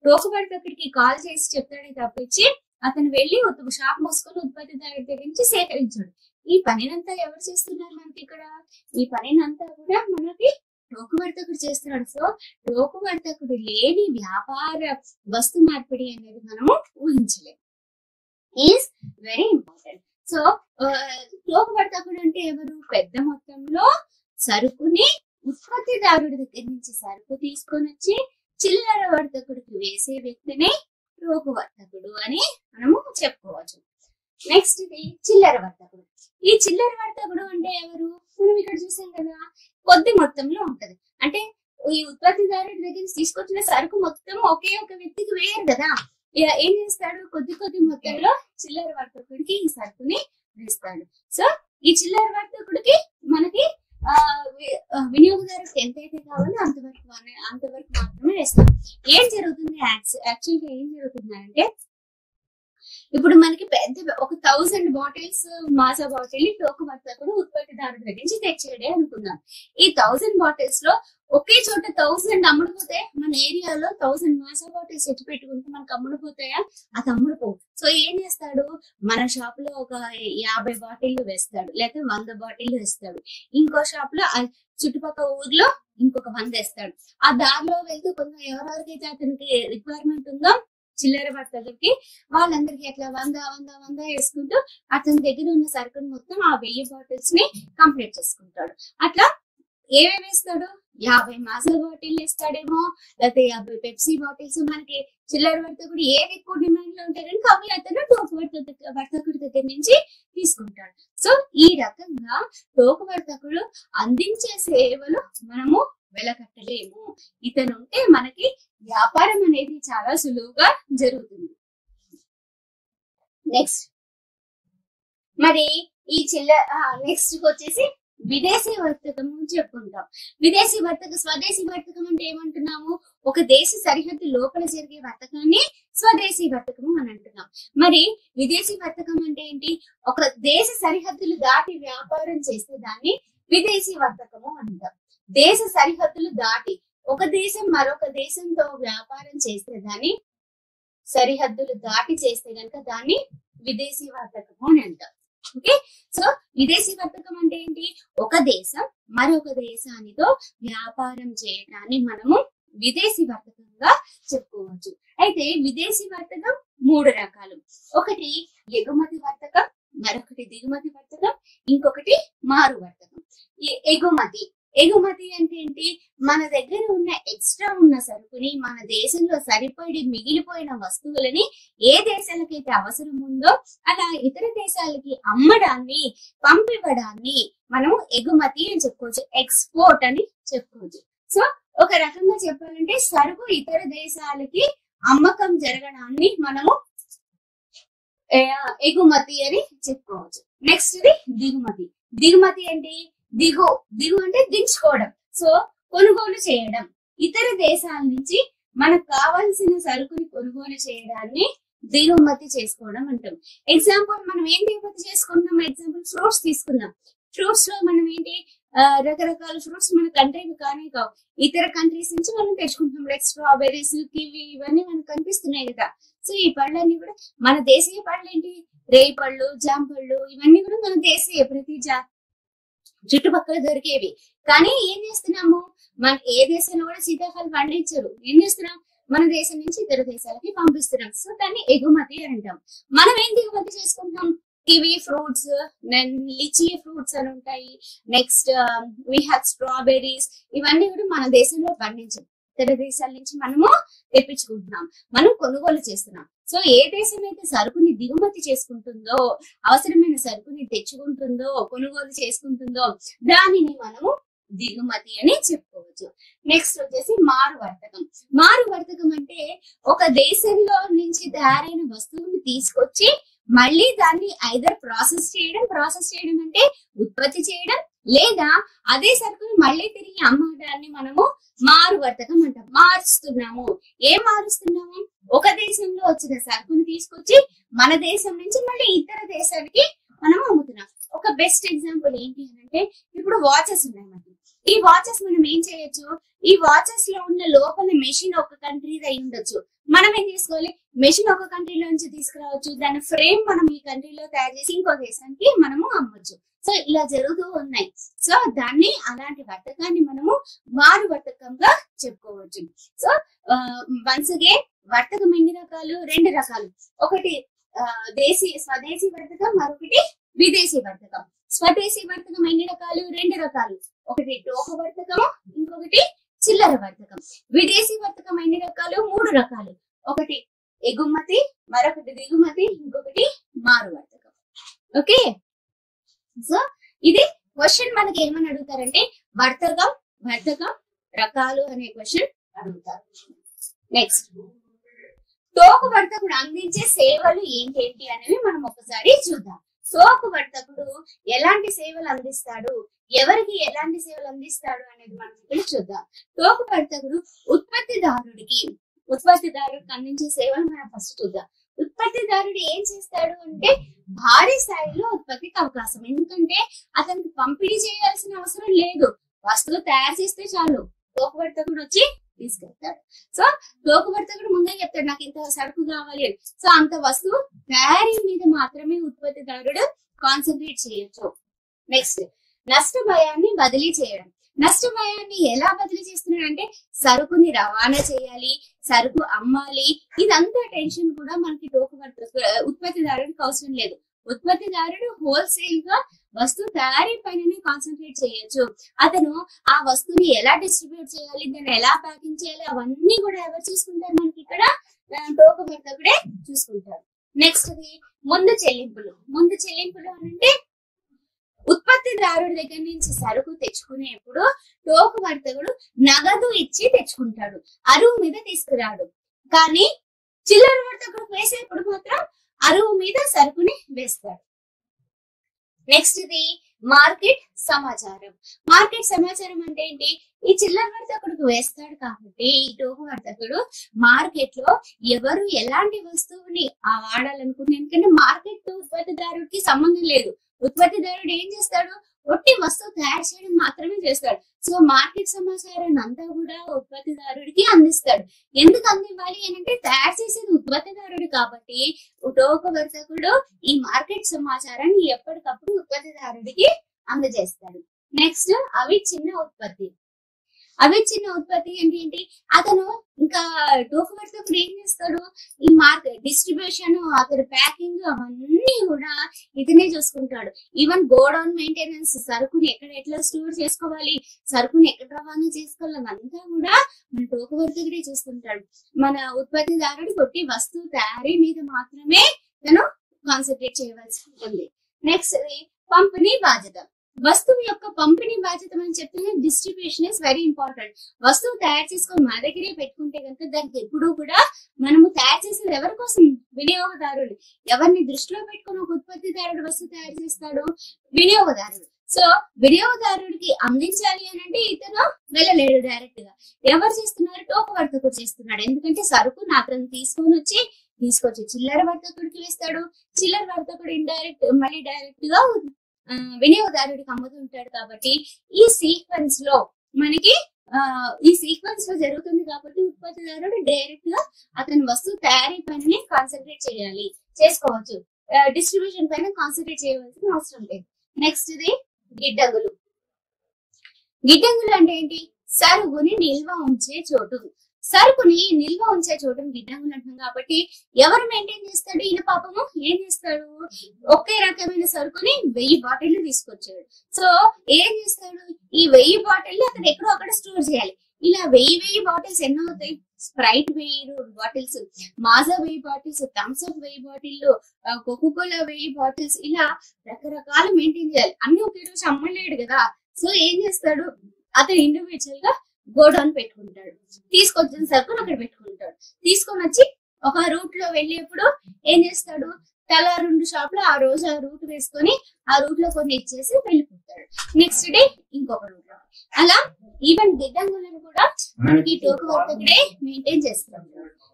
టోకు వర్తకుడికి కాల్ చేసి చెప్తాడే తప్పించి అతను వెళ్ళి షాప్ మూసుకొని ఉత్పత్తిదారుడి దగ్గర నుంచి సేకరించాడు. ఈ పనినంతా ఎవరు చేస్తున్నారు మనకి ఇక్కడ? ఈ పనినంతా కూడా మనకి టోకు వర్తకుడు చేస్తున్నాడు. సో టోకు వర్తకుడు లేని వ్యాపార వస్తు మార్పిడి అనేది మనము ఊహించలేము. Is very important. సో టోకు వర్తకుడు అంటే ఎవరు? పెద్ద మొత్తంలో సరుకుని ఉత్పత్తిదారుడి దగ్గర నుంచి సరుకు తీసుకొని వచ్చి చిల్లర వర్తకుడికి వేసే వ్యక్తిని టోకు వర్తకుడు అని మనము చెప్పుకోవచ్చు. నెక్స్ట్ ఇది చిల్లర వర్తకుడు. ఈ చిల్లర వర్తకుడు అంటే ఎవరు? మనం ఇక్కడ చూసాం కదా, కొద్ది మొత్తంలో ఉంటది. అంటే ఈ ఉత్పత్తిదారుడి దగ్గర తీసుకొచ్చిన సరుకు మొత్తం ఒకే ఒక వ్యక్తికి వేయరు కదా. ఏం చేస్తాడు? కొద్ది కొద్ది మొత్తంలో చిల్లర వర్తకుడికి ఈ సరుకుని వేస్తాడు. సో ఈ చిల్లర వర్తకుడికి మనకి వినియోగదారుడికి ఎంతైతే కావాలో అంతవరకు మాత్రమే వేస్తాం. ఏం జరుగుతుంది? యాక్చువల్గా ఏం జరుగుతుంది అంటే ఇప్పుడు మనకి ఒక 1000 బాటిల్స్ మాజా బాటిల్ టోకు వర్తకుడు ఉత్పత్తిదారుడి దగ్గర నుంచి తెచ్చాడే అనుకుందాం. ఈ 1000 బాటిల్స్ లో ఒకే చోట 1000 అమ్ముడుపోతే, మన ఏరియాలో 1000 మాజా బాటిల్స్ ఎత్తి పెట్టుకుంటే మనకు అమ్ముడుపోతాయా? అది అమ్ముడుపో. సో ఏం చేస్తాడు? మన షాప్ లో ఒక 50 బాటిల్లు వేస్తాడు, లేకపోతే 100 బాటిల్లు వేస్తాడు. ఇంకో షాప్ లో చుట్టుపక్కల ఊర్లో ఇంకొక 100 వేస్తాడు. ఆ దారిలో వెళ్తూ కొంచెం ఎవరెవరికైతే అతనికి రిక్వైర్మెంట్ ఉందో చిల్లర వర్తకుడికి వాళ్ళందరికీ అట్లా 100 వేసుకుంటూ అతని దగ్గర ఉన్న సరుకును మొత్తం ఆ 1000 బాటిల్స్ ని కంప్లీట్ చేసుకుంటాడు. అట్లా ఏమేమి వేస్తాడు? 50 మాజా బాటిల్ వేస్తాడేమో, లేకపోతే 50 పెప్సీ బాటిల్స్. మనకి చిల్లర వర్తకుడు ఏది ఎక్కువ డిమాండ్ లో ఉంటాయి కనుక అవి అతను టోకు వర్తకుడి దగ్గర నుంచి తీసుకుంటాడు. సో ఈ రకంగా టోకు వర్తకుడు అందించే సేవలు మనము వెలకట్టలేము. ఇతను ఉంటే మనకి వ్యాపారం అనేది చాలా సులువుగా జరుగుతుంది. నెక్స్ట్ మరి ఈ నెక్స్ట్ వచ్చేసి విదేశీ వర్తకము చెప్పుకుంటాం. విదేశీ వర్తకం, స్వదేశీ వర్తకం అంటే ఏమంటున్నాము? ఒక దేశ సరిహద్దు లోపల జరిగే వర్తకాన్ని స్వదేశీ వర్తకము అని అంటున్నాం. మరి విదేశీ వర్తకం అంటే ఏంటి? ఒక దేశ సరిహద్దులు దాటి వ్యాపారం చేస్తే దాన్ని విదేశీ వర్తకము అంటాం. దేశ సరిహద్దులు దాటి ఒక దేశం మరొక దేశంతో వ్యాపారం చేస్తే దాన్ని, సరిహద్దులు దాటి చేస్తే కనుక దాన్ని విదేశీ వర్తకము అని అంటాం. ఓకే, సో విదేశీ వర్తకం అంటే ఏంటి? ఒక దేశం మరొక దేశానితో వ్యాపారం చేయడాన్ని మనము విదేశీ వర్తకంగా చెప్పుకోవచ్చు. అయితే విదేశీ వర్తకం 3 రకాలు. ఒకటి ఎగుమతి వర్తకం, మరొకటి దిగుమతి వర్తకం, ఇంకొకటి మారు వర్తకం. ఈ ఎగుమతి అంటే ఏంటి? మన దగ్గర ఉన్న ఎక్స్ట్రా ఉన్న సరుకుని, మన దేశంలో సరిపడి మిగిలిపోయిన వస్తువులని ఏ దేశాలకైతే అవసరం ఉందో అలా ఇతర దేశాలకి అమ్మడాన్ని, పంపివ్వడాన్ని మనము ఎగుమతి అని చెప్పుకోవచ్చు. ఎక్స్పోర్ట్ అని చెప్పుకోవచ్చు. సో ఒక రకంగా చెప్పాలంటే సరుకు ఇతర దేశాలకి అమ్మకం జరగడాన్ని మనము ఎగుమతి అని చెప్పుకోవచ్చు. నెక్స్ట్ ఇది దిగుమతి అంటే దిగు అంటే దించుకోవడం. సో కొనుగోలు చేయడం, ఇతర దేశాల నుంచి మనకు కావాల్సిన సరుకుని కొనుగోలు చేయడాన్ని దిగుమతి చేసుకోవడం అంటాం. ఎగ్జాంపుల్ మనం ఏం దిగుమతి చేసుకుంటాం? ఎగ్జాంపుల్ ఫ్రూట్స్ తీసుకుందాం. ఫ్రూట్స్ లో మనం ఏంటి, రకరకాల ఫ్రూట్స్ మన కంట్రీకి కానీ కావు, ఇతర కంట్రీస్ నుంచి మనం తెచ్చుకుంటాం. లైక్ స్ట్రాబెర్రీస్, కివి, ఇవన్నీ మనకు కనిపిస్తున్నాయి కదా. సో ఈ పళ్ళన్నీ కూడా మన దేశీయ పళ్ళు ఏంటి? రేయి పళ్ళు, జామ పళ్ళు, ఇవన్నీ కూడా మన దేశీయ ప్రతి చుట్టుపక్కల దొరికేవి. కానీ ఏం చేస్తున్నాము? మన ఏ దేశంలో కూడా సీతాఫలం పండించరు. ఏం చేస్తున్నాం? మన దేశం నుంచి ఇతర దేశాలకి పంపిస్తున్నాం. సో దాన్ని ఎగుమతి అంటాం. మనం ఏం దిగుమతి చేసుకుంటాం? కివి ఫ్రూట్స్, లిచీ ఫ్రూట్స్ అని ఉంటాయి. Next we have strawberries. ఇవన్నీ కూడా మన దేశంలో పండించం, ఇతర దేశాల నుంచి మనము తెప్పించుకుంటున్నాం, మనం కొనుగోలు చేస్తున్నాం. సో ఏ దేశం అయితే సరుకుని దిగుమతి చేసుకుంటుందో, అవసరమైన సరుకుని తెచ్చుకుంటుందో, కొనుగోలు చేసుకుంటుందో దానిని మనము దిగుమతి అని చెప్పుకోవచ్చు. నెక్స్ట్ వచ్చేసి మారు వర్తకం అంటే ఒక దేశంలో నుంచి తయారైన వస్తువుని తీసుకొచ్చి మళ్ళీ దాన్ని ఐదర్ ప్రాసెస్ చేయడం అంటే ఉత్పత్తి చేయడం, లేదా అదే సరుకుని మళ్ళీ తిరిగి అమ్మడాన్ని మనము మారు వర్తకం అంటాం. మారుస్తున్నాము. ఏం మారుస్తున్నాము? ఒక దేశంలో వచ్చిన సరుకుని తీసుకొచ్చి మన దేశం నుంచి మళ్ళీ ఇతర దేశానికి మనం అమ్ముతున్నాం. ఒక బెస్ట్ ఎగ్జాంపుల్ ఏంటి అంటే, ఇప్పుడు వాచెస్ ఉన్నాయి మనకి. ఈ వాచెస్ మనం ఏం చేయొచ్చు? ఈ వాచెస్ లో ఉన్న లోపల మెషిన్ ఒక కంట్రీది అయి ఉండొచ్చు. మనం ఏం చేసుకోవాలి? మెషిన్ ఒక కంట్రీలో నుంచి తీసుకురావచ్చు, దాని ఫ్రేమ్ మనం ఈ కంట్రీలో తయారు చేసి ఇంకో దేశానికి మనము అమ్మొచ్చు. సో ఇలా జరుగుతూ ఉన్నాయి. సో దాన్ని, అలాంటి వర్తకాన్ని మనము మారు వర్తకంగా చెప్పుకోవచ్చు. సో వన్స్ అగైన్ వర్తకం ఎన్ని రకాలు? 2 రకాలు. ఒకటి స్వదేశీ వర్తకం, మరొకటి విదేశీ వర్తకం. స్వదేశీ వర్తకం ఎన్ని రకాలు? 2 రకాలు. ఒకటి టోక వర్తకము, ఇంకొకటి చిల్లర వర్తకం. విదేశీ వర్తకం ఎన్ని రకాలు? 3 రకాలు. ఒకటి ఎగుమతి, మరొకటి దిగుమతి, ఇంకొకటి మారు వర్తకం. ఓకే, సో ఇది క్వశ్చన్ మనకి ఏమని అడుగుతారంటే వర్తకం రకాలు అనే క్వశ్చన్ అడుగుతారు. నెక్స్ట్ తోక వర్తకుడు అందించే సేవలు ఏంటేంటి అనేవి మనం ఒకసారి చూద్దాం. తోక వర్తకుడు ఎలాంటి సేవలు అందిస్తాడు, ఎవరికి ఎలాంటి సేవలు అందిస్తాడు అనేది మనం ఇక్కడ చూద్దాం. తోక వర్తకుడు ఉత్పత్తిదారుడికి అందించే సేవలు మనం ఫస్ట్ చూద్దాం. ఉత్పత్తిదారుడు ఏం చేస్తాడు అంటే భారీ స్థాయిలో ఉత్పత్తికి అవకాశం. ఎందుకంటే అతనికి పంపిణీ చేయాల్సిన అవసరం లేదు, వస్తువు తయారు చేస్తే చాలు, తోక వర్తకుడు వచ్చి తీసుకెళ్తాడు. సో తోక వర్తకుడు ముందే చెప్తాడు, నాకు ఇంత సరుకు కావాలి అని. సో అంత వస్తువు తయారీ మీద మాత్రమే ఉత్పత్తిదారుడు కాన్సన్ట్రేట్ చేయొచ్చు. నెక్స్ట్ నష్ట భయాన్ని బదిలీ చేయడం. నష్ట భయాన్ని ఎలా బదిలీ చేస్తున్నాడు అంటే, సరుకుని రవాణా చేయాలి, సరుకు అమ్మాలి, ఇదంతా టెన్షన్ కూడా మనకి ఉత్పత్తిదారుడికి అవసరం లేదు. ఉత్పత్తిదారుడు హోల్సేల్ గా వస్తువు తయారీ పైన కాన్సన్ట్రేట్ చేయొచ్చు. అతను ఆ వస్తువుని ఎలా డిస్ట్రిబ్యూట్ చేయాలి, దాన్ని ఎలా ప్యాకింగ్ చేయాలి, అవన్నీ కూడా ఎవరు చూసుకుంటారు? మనకి ఇక్కడ తోక వర్తకుడే చూసుకుంటారు. నెక్స్ట్ ముందు చెల్లింపులు అంటే ఉత్పత్తిదారుడి దగ్గర నుంచి సరుకు తెచ్చుకునేప్పుడు టోకు వర్తకుడు నగదు ఇచ్చి తెచ్చుకుంటాడు, అరువు మీద తీసుకురాడు. కానీ చిల్లర వర్తకుడు వేసేప్పుడు మాత్రం అరువు మీద సరుకుని వేస్తాడు. నెక్స్ట్ ఇది మార్కెట్ సమాచారం. మార్కెట్ సమాచారం అంటే ఏంటి? ఈ చిల్లర వర్తకుడికి వేస్తాడు కాబట్టి ఈ టోకు వర్తకుడు మార్కెట్ లో ఎవరు ఎలాంటి వస్తువుని వాడాలనుకుంటే, ఎందుకంటే మార్కెట్ తో ఉత్పత్తిదారుడికి సంబంధం లేదు. ఉత్పత్తిదారుడు ఏం చేస్తాడు? ఒట్టి వస్తువు తయారు చేయడం మాత్రమే చేస్తాడు. సో మార్కెట్ సమాచారాన్ని అంతా కూడా ఉత్పత్తిదారుడికి అందిస్తాడు. ఎందుకు అందివ్వాలి అంటే తయారు చేసేది ఉత్పత్తిదారుడు కాబట్టి టోకు వర్తకుడు ఈ మార్కెట్ సమాచారాన్ని ఎప్పటికప్పుడు ఉత్పత్తిదారుడికి అందజేస్తాడు. నెక్స్ట్ అవిచ్ఛిన్న ఉత్పత్తి. అవిచ్ఛిన్న ఉత్పత్తి ఏంటి? అతను ఇంకా టోకు వర్తకుడు ఏం చేస్తాడు? ఈ మార్కెట్ డిస్ట్రిబ్యూషన్, అతని ప్యాకింగ్ అవన్నీ కూడా ఇతనే చూసుకుంటాడు. ఈవెన్ గోడౌన్ మెయింటెనెన్స్, సరుకుని ఎట్లా స్టోర్ చేసుకోవాలి, సరుకుని ఎక్కడ రవాణా చేసుకోవాలి, అదంతా కూడా మన టోకు వర్తకుడే చూస్తుంటాడు. మన ఉత్పత్తిదారుడు కొట్టి వస్తువు తయారీ మీద మాత్రమే తను కాన్సన్ట్రేట్ చేయవలసి ఉంటుంది. నెక్స్ట్ పంపిణీ బాధ్యత. వస్తువు యొక్క పంపిణీ బాధ్యత అని చెప్తున్నా. Distribution is very important. వస్తువు తయారు చేసుకొని మన దగ్గరే పెట్టుకుంటే కనుక దానికి ఎప్పుడూ కూడా మనము తయారు చేసేది ఎవరి కోసం? వినియోగదారులు. ఎవరిని దృష్టిలో పెట్టుకుని ఒక ఉత్పత్తిదారుడు వస్తువు తయారు చేస్తాడు? వినియోగదారుడు. సో వినియోగదారుడికి అందించాలి అని అంటే ఇతను వెళ్ళలేడు డైరెక్ట్ గా. ఎవరు చేస్తున్నారు? టోకు వర్తకుడు చేస్తున్నాడు. ఎందుకంటే సరుకు అతను తీసుకొచ్చి చిల్లర వర్తకుడికి వేస్తాడు. చిల్లర వర్తకుడు ఇండైరెక్ట్ మళ్ళీ డైరెక్ట్ గా వినియోగదారుడికి అమ్ముతుంటాడు. కాబట్టి ఈ సీక్వెన్స్ లో జరుగుతుంది కాబట్టి ఉత్పత్తిదారుడు డైరెక్ట్ గా అతని వస్తువు తయారీ పైన కాన్సన్ట్రేట్ చేసుకోవచ్చు. డిస్ట్రిబ్యూషన్ పైన కాన్సన్ట్రేట్ చేయవలసిన అవసరం లేదు. నెక్స్ట్ ఇది గిడ్డంగులు. గిడ్డంగులు అంటే ఏంటి? సరుకుని నిల్వ ఉంచే చోటు. సరుకుని నిల్వ ఉంచే చోటుని గిడ్డంగులు అంటాం. కాబట్టి ఎవరు మెయింటైన్ చేస్తాడు? ఈయన పాపము ఏం చేస్తాడు? ఒకే రకమైన సరుకుని 1000 బాటిళ్లు తీసుకొచ్చాడు. సో ఏం చేస్తాడు? ఈ 1000 బాటిళ్లు అతను ఎక్కడో అక్కడ స్టోర్ చేయాలి. ఇలా 1000 బాటిల్స్ ఎన్నో అవుతాయి? Sprite 1000 bottles, Maaza 1000 bottles, Thums Up 1000 బాటిల్లు, కోకోకోలా 1000 బాటిల్స్, ఇలా రకరకాలు మెయింటైన్ చేయాలి. అన్ని ఒకే రోజు అమ్మలేడు కదా. సో ఏం చేస్తాడు? అతను ఇండివిజువల్ గా గోడౌన్ పెట్టుకుంటాడు. తీసుకొచ్చిన సరుకుని అక్కడ పెట్టుకుంటాడు. తీసుకొని వచ్చి ఒక రూట్ లో వెళ్ళేప్పుడు ఏం చేస్తాడు? తలా 2 షాపులు ఆ రోజు ఆ రూట్ వేసుకొని ఆ రూట్ లో కొన్ని ఇచ్చేసి వెళ్ళిపోతాడు. నెక్స్ట్ డే ఇంకొక రూట్ లో. అలా ఈవెన్ గిడ్డంగులను కూడా మనకి టోకు వర్తకుడే మెయింటైన్ చేస్తాడు.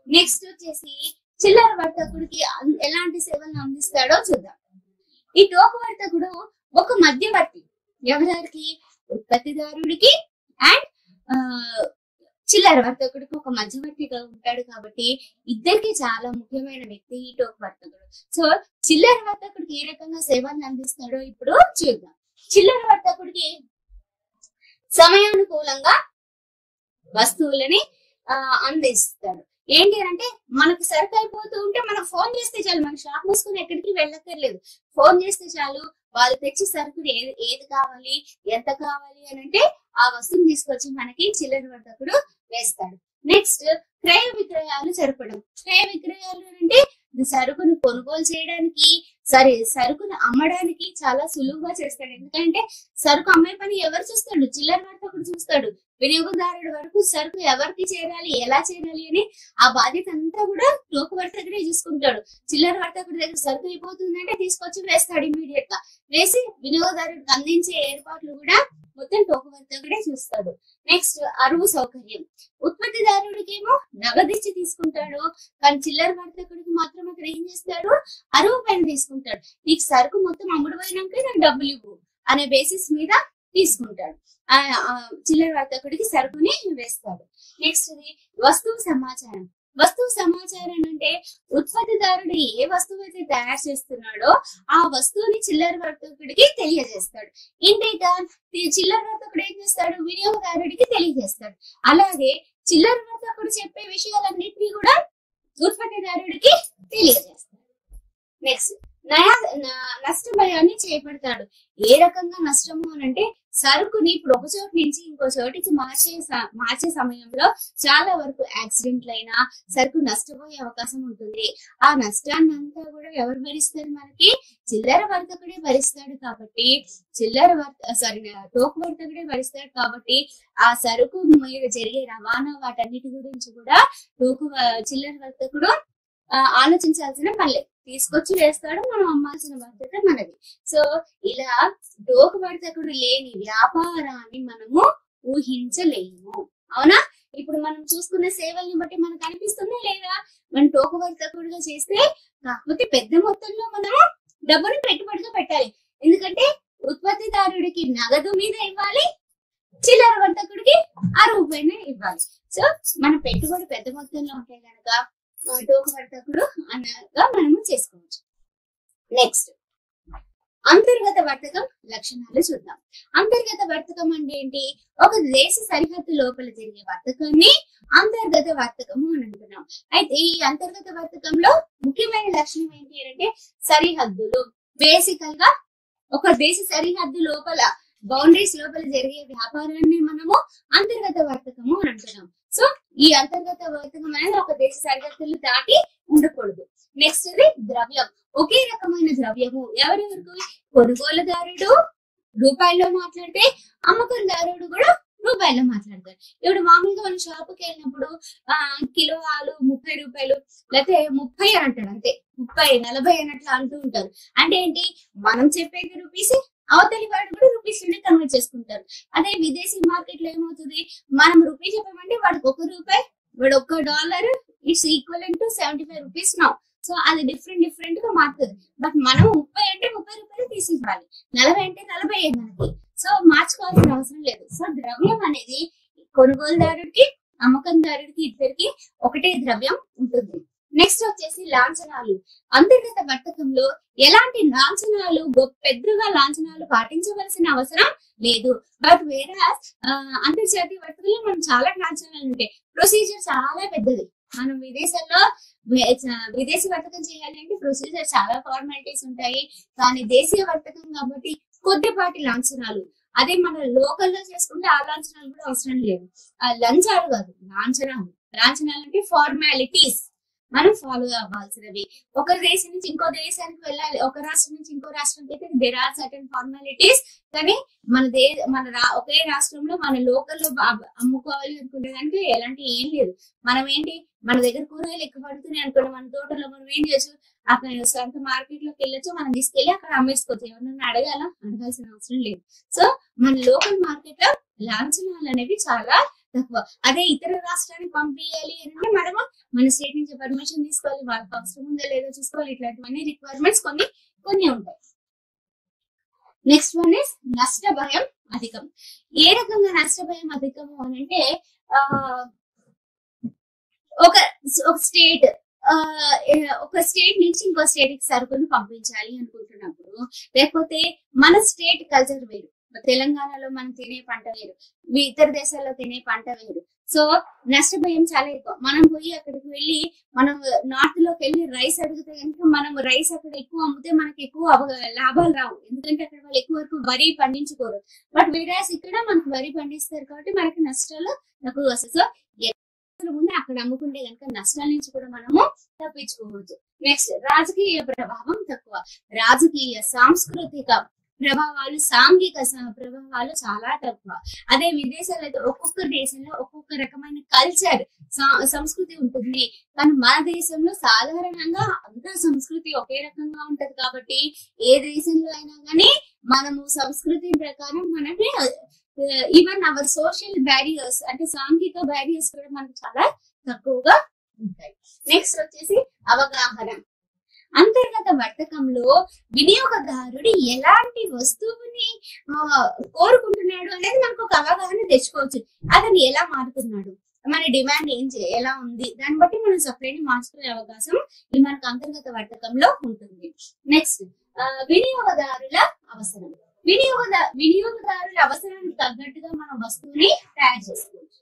నెక్స్ట్ వచ్చేసి చిల్లర వర్తకుడికి ఎలాంటి సేవలను అందిస్తాడో చూద్దాం. ఈ టోకు వర్తకుడు ఒక మధ్యవర్తి. ఎవరికి? ఉత్పత్తిదారుడికి అండ్ చిల్లర వర్తకుడికి ఒక మధ్యవర్తిగా ఉంటాడు. కాబట్టి ఇద్దరికి చాలా ముఖ్యమైన వ్యక్తి ఈ టోకు వర్తకుడు. సో చిల్లర వర్తకుడికి ఏ రకంగా సేవలను అందిస్తాడో ఇప్పుడు చూద్దాం. చిల్లర వర్తకుడికి సమయానుకూలంగా వస్తువులని అందిస్తాడు. ఏంటి అంటే మనకు సరుకు అయిపోతూ ఉంటే మనం ఫోన్ చేస్తే చాలు, మన షాప్ మూసుకుని ఎక్కడికి వెళ్ళక్కర్లేదు. ఫోన్ చేస్తే చాలు, వాళ్ళు తెచ్చి సరుకుని ఏది కావాలి, ఎంత కావాలి అని అంటే ఆ వస్తువుని తీసుకొచ్చి మనకి చిల్లర వర్తకుడు వేస్తాడు. నెక్స్ట్ క్రయ విక్రయాలు జరపడం. క్రయ విక్రయాలు అంటే సరుకును కొనుగోలు చేయడానికి, సరుకును అమ్మడానికి చాలా సులువుగా చేస్తాడు. ఎందుకంటే సరుకు అమ్మే పని ఎవరు చూస్తాడు? చిల్లర వర్తకుడు చూస్తాడు. వినియోగదారుడి వరకు సరుకు ఎవరికి చేరాలి, ఎలా చేరాలి అని ఆ బాధ్యత అంతా కూడా టోకు వర్తకుడే చూసుకుంటాడు. చిల్లర వర్తకుడి దగ్గర సరుకు అయిపోతుందంటే తీసుకొచ్చి వేస్తాడు. ఇమీడియట్ గా వేసి వినియోగదారుడికి అందించే ఏర్పాట్లు కూడా మొత్తం టోకు వర్తకుడే చూస్తాడు. నెక్స్ట్ అరువు సౌకర్యం. ఉత్పత్తిదారుడికి ఏమో నగదిచ్చి తీసుకుంటాడు, కానీ చిల్లర వర్తకుడికి మాత్రం అక్కడ ఏం చేస్తాడు? అరువు పైన తీసుకుంటాడు. నీకు సరుకు మొత్తం అమ్ముడు పోయినాక నాకు డబ్బులు ఇవ్వు అనే బేసిస్ మీద తీసుకుంటాడు. చిల్లర వర్తకుడికి సరుకుని వేస్తాడు. నెక్స్ట్ వస్తువు సమాచారం. వస్తువు సమాచారం అంటే ఉత్పత్తిదారుడు ఏ వస్తువు అయితే తయారు చేస్తున్నాడో ఆ వస్తువుని చిల్లర వర్తకుడికి తెలియజేస్తాడు. ఇంతేగా చిల్లర వర్తకుడు ఏం చేస్తాడు? వినియోగదారుడికి తెలియజేస్తాడు. అలాగే చిల్లర వర్తకుడు చెప్పే విషయాలన్నిటినీ కూడా ఉత్పత్తిదారుడికి తెలియజేస్తాడు. నెక్స్ట్ నష్ట భయాన్ని చేపడతాడు. ఏ రకంగా నష్టము అని అంటే సరుకుని ఇప్పుడు ఒక చోటు నుంచి ఇంకో చోటికి మార్చే సమయంలో చాలా వరకు యాక్సిడెంట్లు అయినా సరుకు నష్టపోయే అవకాశం ఉంటుంది. ఆ నష్టాన్ని అంతా కూడా ఎవరు భరిస్తారు? మనకి చిల్లర వర్తకుడే భరిస్తాడు. కాబట్టి టోకు వర్తకుడే భరిస్తాడు. కాబట్టి ఆ సరుకు మీద జరిగే రవాణా వాటన్నిటి గురించి కూడా చిల్లర వర్తకుడు ఆలోచించాల్సిన పనిలే, తీసుకొచ్చి వేస్తాడు, మనం అమ్మాల్సిన బాధ్యత మనది. సో ఇలా టోకు వర్తకుడు లేని వ్యాపారాన్ని మనము ఊహించలేము. అవునా? ఇప్పుడు మనం చూసుకునే సేవల్ని బట్టి మనకు అనిపిస్తుందా లేదా? మనం టోకు వర్తకుడుగా చేస్తే కాకపోతే పెద్ద మొత్తంలో మనము డబ్బుని పెట్టుబడిగా పెట్టాలి. ఎందుకంటే ఉత్పత్తిదారుడికి నగదు మీద ఇవ్వాలి, చిల్లర వర్తకుడికి ఆ రూపాయినే ఇవ్వాలి. సో మన పెట్టుబడి పెద్ద మొత్తంలో ఉంటే కనుక టోకు వర్తకుడు అనగా మనము చేసుకోవచ్చు. నెక్స్ట్ అంతర్గత వర్తకం లక్షణాలు చూద్దాం. అంతర్గత వర్తకం అంటే ఏంటి? ఒక దేశ సరిహద్దు లోపల జరిగే వర్తకాన్ని అంతర్గత వర్తకము అని అంటున్నాం. అయితే ఈ అంతర్గత వర్తకంలో ముఖ్యమైన లక్షణం ఏంటి అంటే సరిహద్దులు. బేసికల్ గా ఒక దేశ సరిహద్దు లోపల బౌండరీస్ లోపల జరిగే వ్యాపారాన్ని మనము అంతర్గత వర్తకము అని అంటున్నాం. సో ఈ అంతర్గత వర్తకం అనేది ఒక దేశ సరిహద్దులు దాటి ఉండకూడదు. నెక్స్ట్ ఇది ద్రవ్యం. ఒకే రకమైన ద్రవ్యము ఎవరెవరికి? కొనుగోలుదారుడు రూపాయల్లో మాట్లాడితే అమ్మకందారుడు కూడా రూపాయల్లో మాట్లాడతారు. ఇప్పుడు మామూలుగా మనం షాపుకి వెళ్ళినప్పుడు కిలో ఆలు 30 రూపాయలు, లేకపోతే 30 అని అంటాడు, అంతే 30, 40 అన్నట్లు అంటూ ఉంటారు. అంటే ఏంటి? మనం చెప్పేది రూపీస్, అవతలి వాడు కూడా రూపీస్ నుండి కన్వర్ట్ చేసుకుంటారు. అదే విదేశీ మార్కెట్ లో ఏమవుతుంది? మనం రూపీ చెప్పామంటే వాడికి $1, వాడు $1 it's equal to 75 rupees now. So అది డిఫరెంట్ గా మారుతుంది. బట్ మనం 30 అంటే 30 రూపాయలు తీసి ఇవ్వాలి, 40 అంటే 40 మనకి. సో మార్చుకోవాల్సిన అవసరం లేదు. సో ద్రవ్యం అనేది కొనుగోలుదారుడికి అమ్మకందారుడికి ఇద్దరికి ఒకటే ద్రవ్యం ఉంటుంది. నెక్స్ట్ వచ్చేసి లాంఛనాలు. అంతర్గత వర్తకంలో ఎలాంటి లాంఛనాలు, పెద్దగా లాంఛనాలు పాటించవలసిన అవసరం లేదు. బట్ వేరే అంతర్జాతీయ వర్తకంలో మనం చాలా లాంఛనాలు ఉంటాయి. ప్రొసీజర్ చాలా పెద్దది. మనం విదేశీ వర్తకం చేయాలి అంటే ప్రొసీజర్ చాలా ఫార్మాలిటీస్ ఉంటాయి. కానీ దేశీయ వర్తకం కాబట్టి కొద్దిపాటి లాంఛనాలు. అదే మన లోకల్లో చేసుకుంటే ఆ లాంఛనాలు కూడా అవసరం లేదు. లంచాలు కాదు, లాంఛనాలు. లాంఛనాలు అంటే ఫార్మాలిటీస్, మనం ఫాలో అవ్వాల్సినవి. ఒక దేశం నుంచి ఇంకో దేశానికి వెళ్ళాలి, ఒక రాష్ట్రం నుంచి ఇంకో రాష్ట్రానికి అయితే దేర్ ఆర్ సర్టెన్ ఫార్మాలిటీస్. కానీ ఒకే రాష్ట్రంలో మన లోకల్లో అమ్ముకోవాలి అనుకునే దానికి ఎలాంటి ఏం లేదు. మనం ఏంటి, మన దగ్గర కూరగాయలు ఎక్కువ పడుతున్నాయి అనుకోండి, మన తోటలో మనం ఏం చేయొచ్చు, అక్కడ సొంత మార్కెట్ లోకి వెళ్ళొచ్చు, మనం తీసుకెళ్లి అక్కడ అమ్మేసుకోవచ్చు. ఎవరన్నా అడగాల్సిన అవసరం లేదు. సో మన లోకల్ మార్కెట్ లో లాంఛనాలు అనేవి చాలా తక్కువ. అదే ఇతర రాష్ట్రానికి పంపించాలి అంటే మనము మన స్టేట్ నుంచి పర్మిషన్ తీసుకోవాలి, వాళ్ళకి అవసరం ఉందో లేదో చూసుకోవాలి. ఇట్లాంటివన్నీ రిక్వైర్మెంట్స్ కొన్ని ఉంటాయి. నెక్స్ట్ వన్ ఇస్ నష్ట భయం అధికం. ఏ రకంగా నష్ట భయం అధికము అని అంటే ఒక స్టేట్ నుంచి ఇంకో స్టేట్ కి సరుకును పంపించాలి అనుకుంటున్నప్పుడు, లేకపోతే మన స్టేట్ కల్చర్ వేరు, తెలంగాణలో మనం తినే పంట వేరు, ఇతర దేశాల్లో తినే పంట వేరు. సో నష్ట భయం చాలా ఎక్కువ. మనం పోయి అక్కడికి వెళ్ళి మనం నార్త్ లోకి వెళ్ళి రైస్ అడిగితే కనుక మనం రైస్ అక్కడ ఎక్కువ అమ్మితే మనకి ఎక్కువ లాభాలు రావు. ఎందుకంటే అక్కడ వాళ్ళు ఎక్కువ వరకు వరి పండించుకోరు. బట్ వేరేస్ ఇక్కడ మనకు వరి పండిస్తారు కాబట్టి మనకి నష్టాలు తక్కువ వస్తాయి. సో ముందు అక్కడ అమ్ముకుంటే కనుక నష్టాల నుంచి కూడా మనము తప్పించుకోవచ్చు. నెక్స్ట్ రాజకీయ ప్రభావం తక్కువ. రాజకీయ సాంస్కృతిక ప్రభావాలు, సాంఘిక ప్రభావాలు చాలా తక్కువ. అదే విదేశాల్లో అయితే ఒక్కొక్క దేశంలో ఒక్కొక్క రకమైన కల్చర్, సంస్కృతి ఉంటుంది. కానీ మన దేశంలో సాధారణంగా అంతా సంస్కృతి ఒకే రకంగా ఉంటది. కాబట్టి ఏ దేశంలో అయినా కానీ మనము సంస్కృతి ప్రకారం మనకి ఈవెన్ అవర్ సోషల్ బ్యారియర్స్ అంటే సాంఘిక బ్యారియర్స్ కూడా మనకు చాలా తక్కువగా ఉంటాయి. నెక్స్ట్ వచ్చేసి అవగాహన. అంతర్గత వర్తకంలో వినియోగదారుడు ఎలాంటి వస్తువుని కోరుకుంటున్నాడు అనేది మనకు ఒక అవగాహన తెచ్చుకోవచ్చు. అతను ఎలా మారుతున్నాడు, మన డిమాండ్ ఎలా ఉంది, దాన్ని బట్టి మనం సప్లై ని మార్చుకునే అవకాశం ఇది మనకు అంతర్గత వర్తకంలో ఉంటుంది. నెక్స్ట్ వినియోగదారుల అవసరం. వినియోగదారుల అవసరానికి తగ్గట్టుగా మనం వస్తువుని తయారు చేసుకోవచ్చు.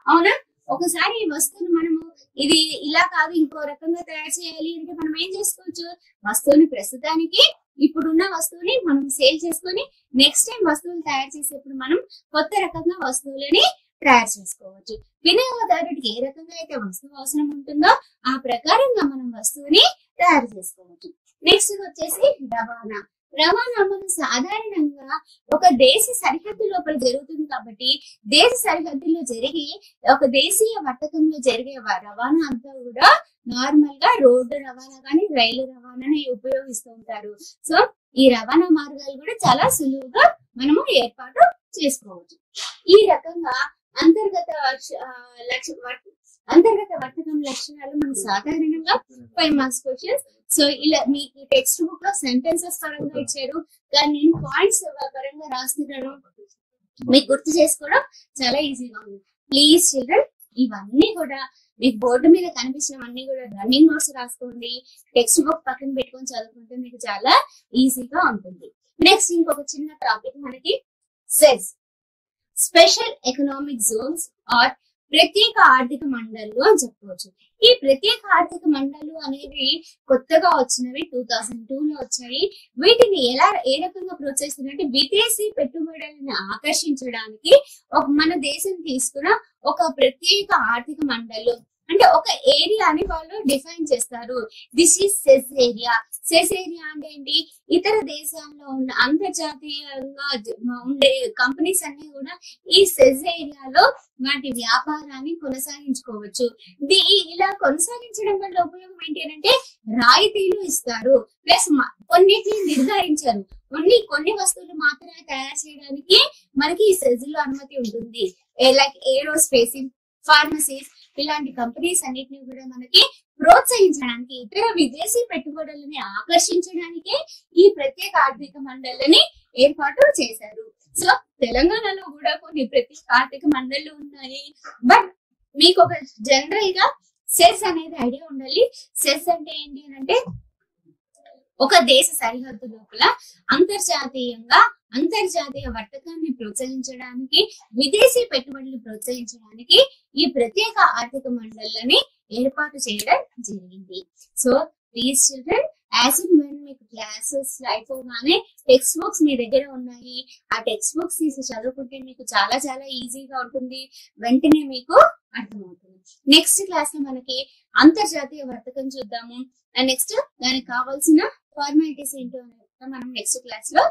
అవునా? ఒకసారి ఈ వస్తువుని మనము ఇది ఇలా కాదు ఇంకో రకంగా తయారు చేయాలి అంటే మనం ఏం చేసుకోవచ్చు, వస్తువుని ప్రస్తుతానికి ఇప్పుడున్న వస్తువుని మనం సేల్ చేసుకొని నెక్స్ట్ టైం వస్తువులు తయారు చేసేప్పుడు మనం కొత్త రకంగా వస్తువులని తయారు చేసుకోవచ్చు. వినియోగదారుడికి ఏ రకంగా అయితే వస్తువు అవసరం ఉంటుందో ఆ ప్రకారంగా మనం వస్తువుని తయారు చేసుకోవచ్చు. నెక్స్ట్ వచ్చేసి రవాణా. రవాణా మనం సాధారణంగా ఒక దేశ సరిహద్దు లోపల జరుగుతుంది కాబట్టి దేశ సరిహద్దుల్లో జరిగి ఒక దేశీయ వర్తకంలో జరిగే రవాణా అంతా కూడా నార్మల్ గా రోడ్డు రవాణా కానీ రైలు రవాణాని ఉపయోగిస్తూ ఉంటారు. సో ఈ రవాణా మార్గాలు కూడా చాలా సులువుగా మనము ఏర్పాటు చేసుకోవచ్చు. ఈ రకంగా అంతర్గత వర్తకం లక్షణాలు మనం సాధారణంగా 5 మార్క్స్ క్వశ్చన్స్. సో ఇలా మీకు టెక్స్ట్ బుక్ లో సెంటెన్సెస్ పరంగా ఇచ్చారు, కానీ నేను పాయింట్స్ పరంగా రాస్తున్నాను, మీకు గుర్తు చేసుకోవడం చాలా ఈజీగా ఉంది. ప్లీజ్ చిల్డ్రన్, ఇవన్నీ కూడా మీకు బోర్డు మీద కనిపించినవన్నీ కూడా రన్నింగ్ నోట్స్ రాసుకోండి, టెక్స్ట్ బుక్ పక్కన పెట్టుకొని చదువుకుంటే మీకు చాలా ఈజీగా ఉంటుంది. నెక్స్ట్ ఇంకొక చిన్న టాపిక్ మనకి SEZ, special economic zones or ప్రత్యేక ఆర్థిక మండళ్ళు అని చెప్పవచ్చు. ఈ ప్రత్యేక ఆర్థిక మండళ్ళు అనేవి కొత్తగా వచ్చినవి, 2002 లో వచ్చాయి. వీటిని ఏ రకంగా ప్రోత్సహిస్తున్నారంటే విదేశీ పెట్టుబడులను ఆకర్షించడానికి మన దేశం తీసుకున్న ఒక ప్రత్యేక ఆర్థిక మండళ్ళు అంటే ఒక ఏరియాని వాళ్ళు డిఫైన్ చేస్తారు. This is SEZ area. SEZ area అంటే ఏంటి, ఇతర దేశాల్లో ఉన్న అంతర్జాతీయంగా ఉండే కంపెనీస్ అన్ని కూడా ఈ సెస్ ఏరియాలో వాటి వ్యాపారాన్ని కొనసాగించుకోవచ్చు. ఇలా కొనసాగించడం వల్ల ఉపయోగం ఏంటి అంటే రాయితీలు ఇస్తారు, ప్లస్ కొన్నిటిని నిర్ధారించారు. కొన్ని వస్తువులు మాత్రమే తయారు చేయడానికి మనకి ఈ సెస్ లో అనుమతి ఉంటుంది. లైక్ ఏరోస్పేస్, ఫార్మసీస్ ఇలాంటి కంపెనీస్ అన్నిటిని కూడా మనకి ప్రోత్సహించడానికి, ఇతర విదేశీ పెట్టుబడులని ఆకర్షించడానికే ఈ ప్రత్యేక ఆర్థిక మండళ్ళని ఏర్పాటు చేశారు. సో తెలంగాణలో కూడా కొన్ని ప్రత్యేక ఆర్థిక మండళ్ళు ఉన్నాయి. బట్ మీకు ఒక జనరల్ గా సెస్ అనేది ఐడియా ఉండాలి. సెస్ అంటే ఏంటి అంటే ఒక దేశ సరిహద్దు లోపల అంతర్జాతీయ వర్తకాన్ని ప్రోత్సహించడానికి, విదేశీ పెట్టుబడులు ప్రోత్సహించడానికి ఈ ప్రత్యేక ఆర్థిక మండళ్ళని ఏర్పాటు చేయడం జరిగింది. So please children, as in when మీకు క్లాసెస్ అయిపోగానే టెక్స్ట్ బుక్స్ మీ దగ్గర ఉన్నాయి, ఆ టెక్స్ట్ బుక్స్ తీసి చదువుకుంటే మీకు చాలా చాలా ఈజీగా ఉంటుంది, వెంటనే మీకు అర్థమవుతుంది. నెక్స్ట్ క్లాస్ లో మనకి అంతర్జాతీయ వర్తకం చూద్దాము. నెక్స్ట్ దానికి కావాల్సిన ఫార్మాలిటీస్ ఏంటో మనం నెక్స్ట్ క్లాస్ లో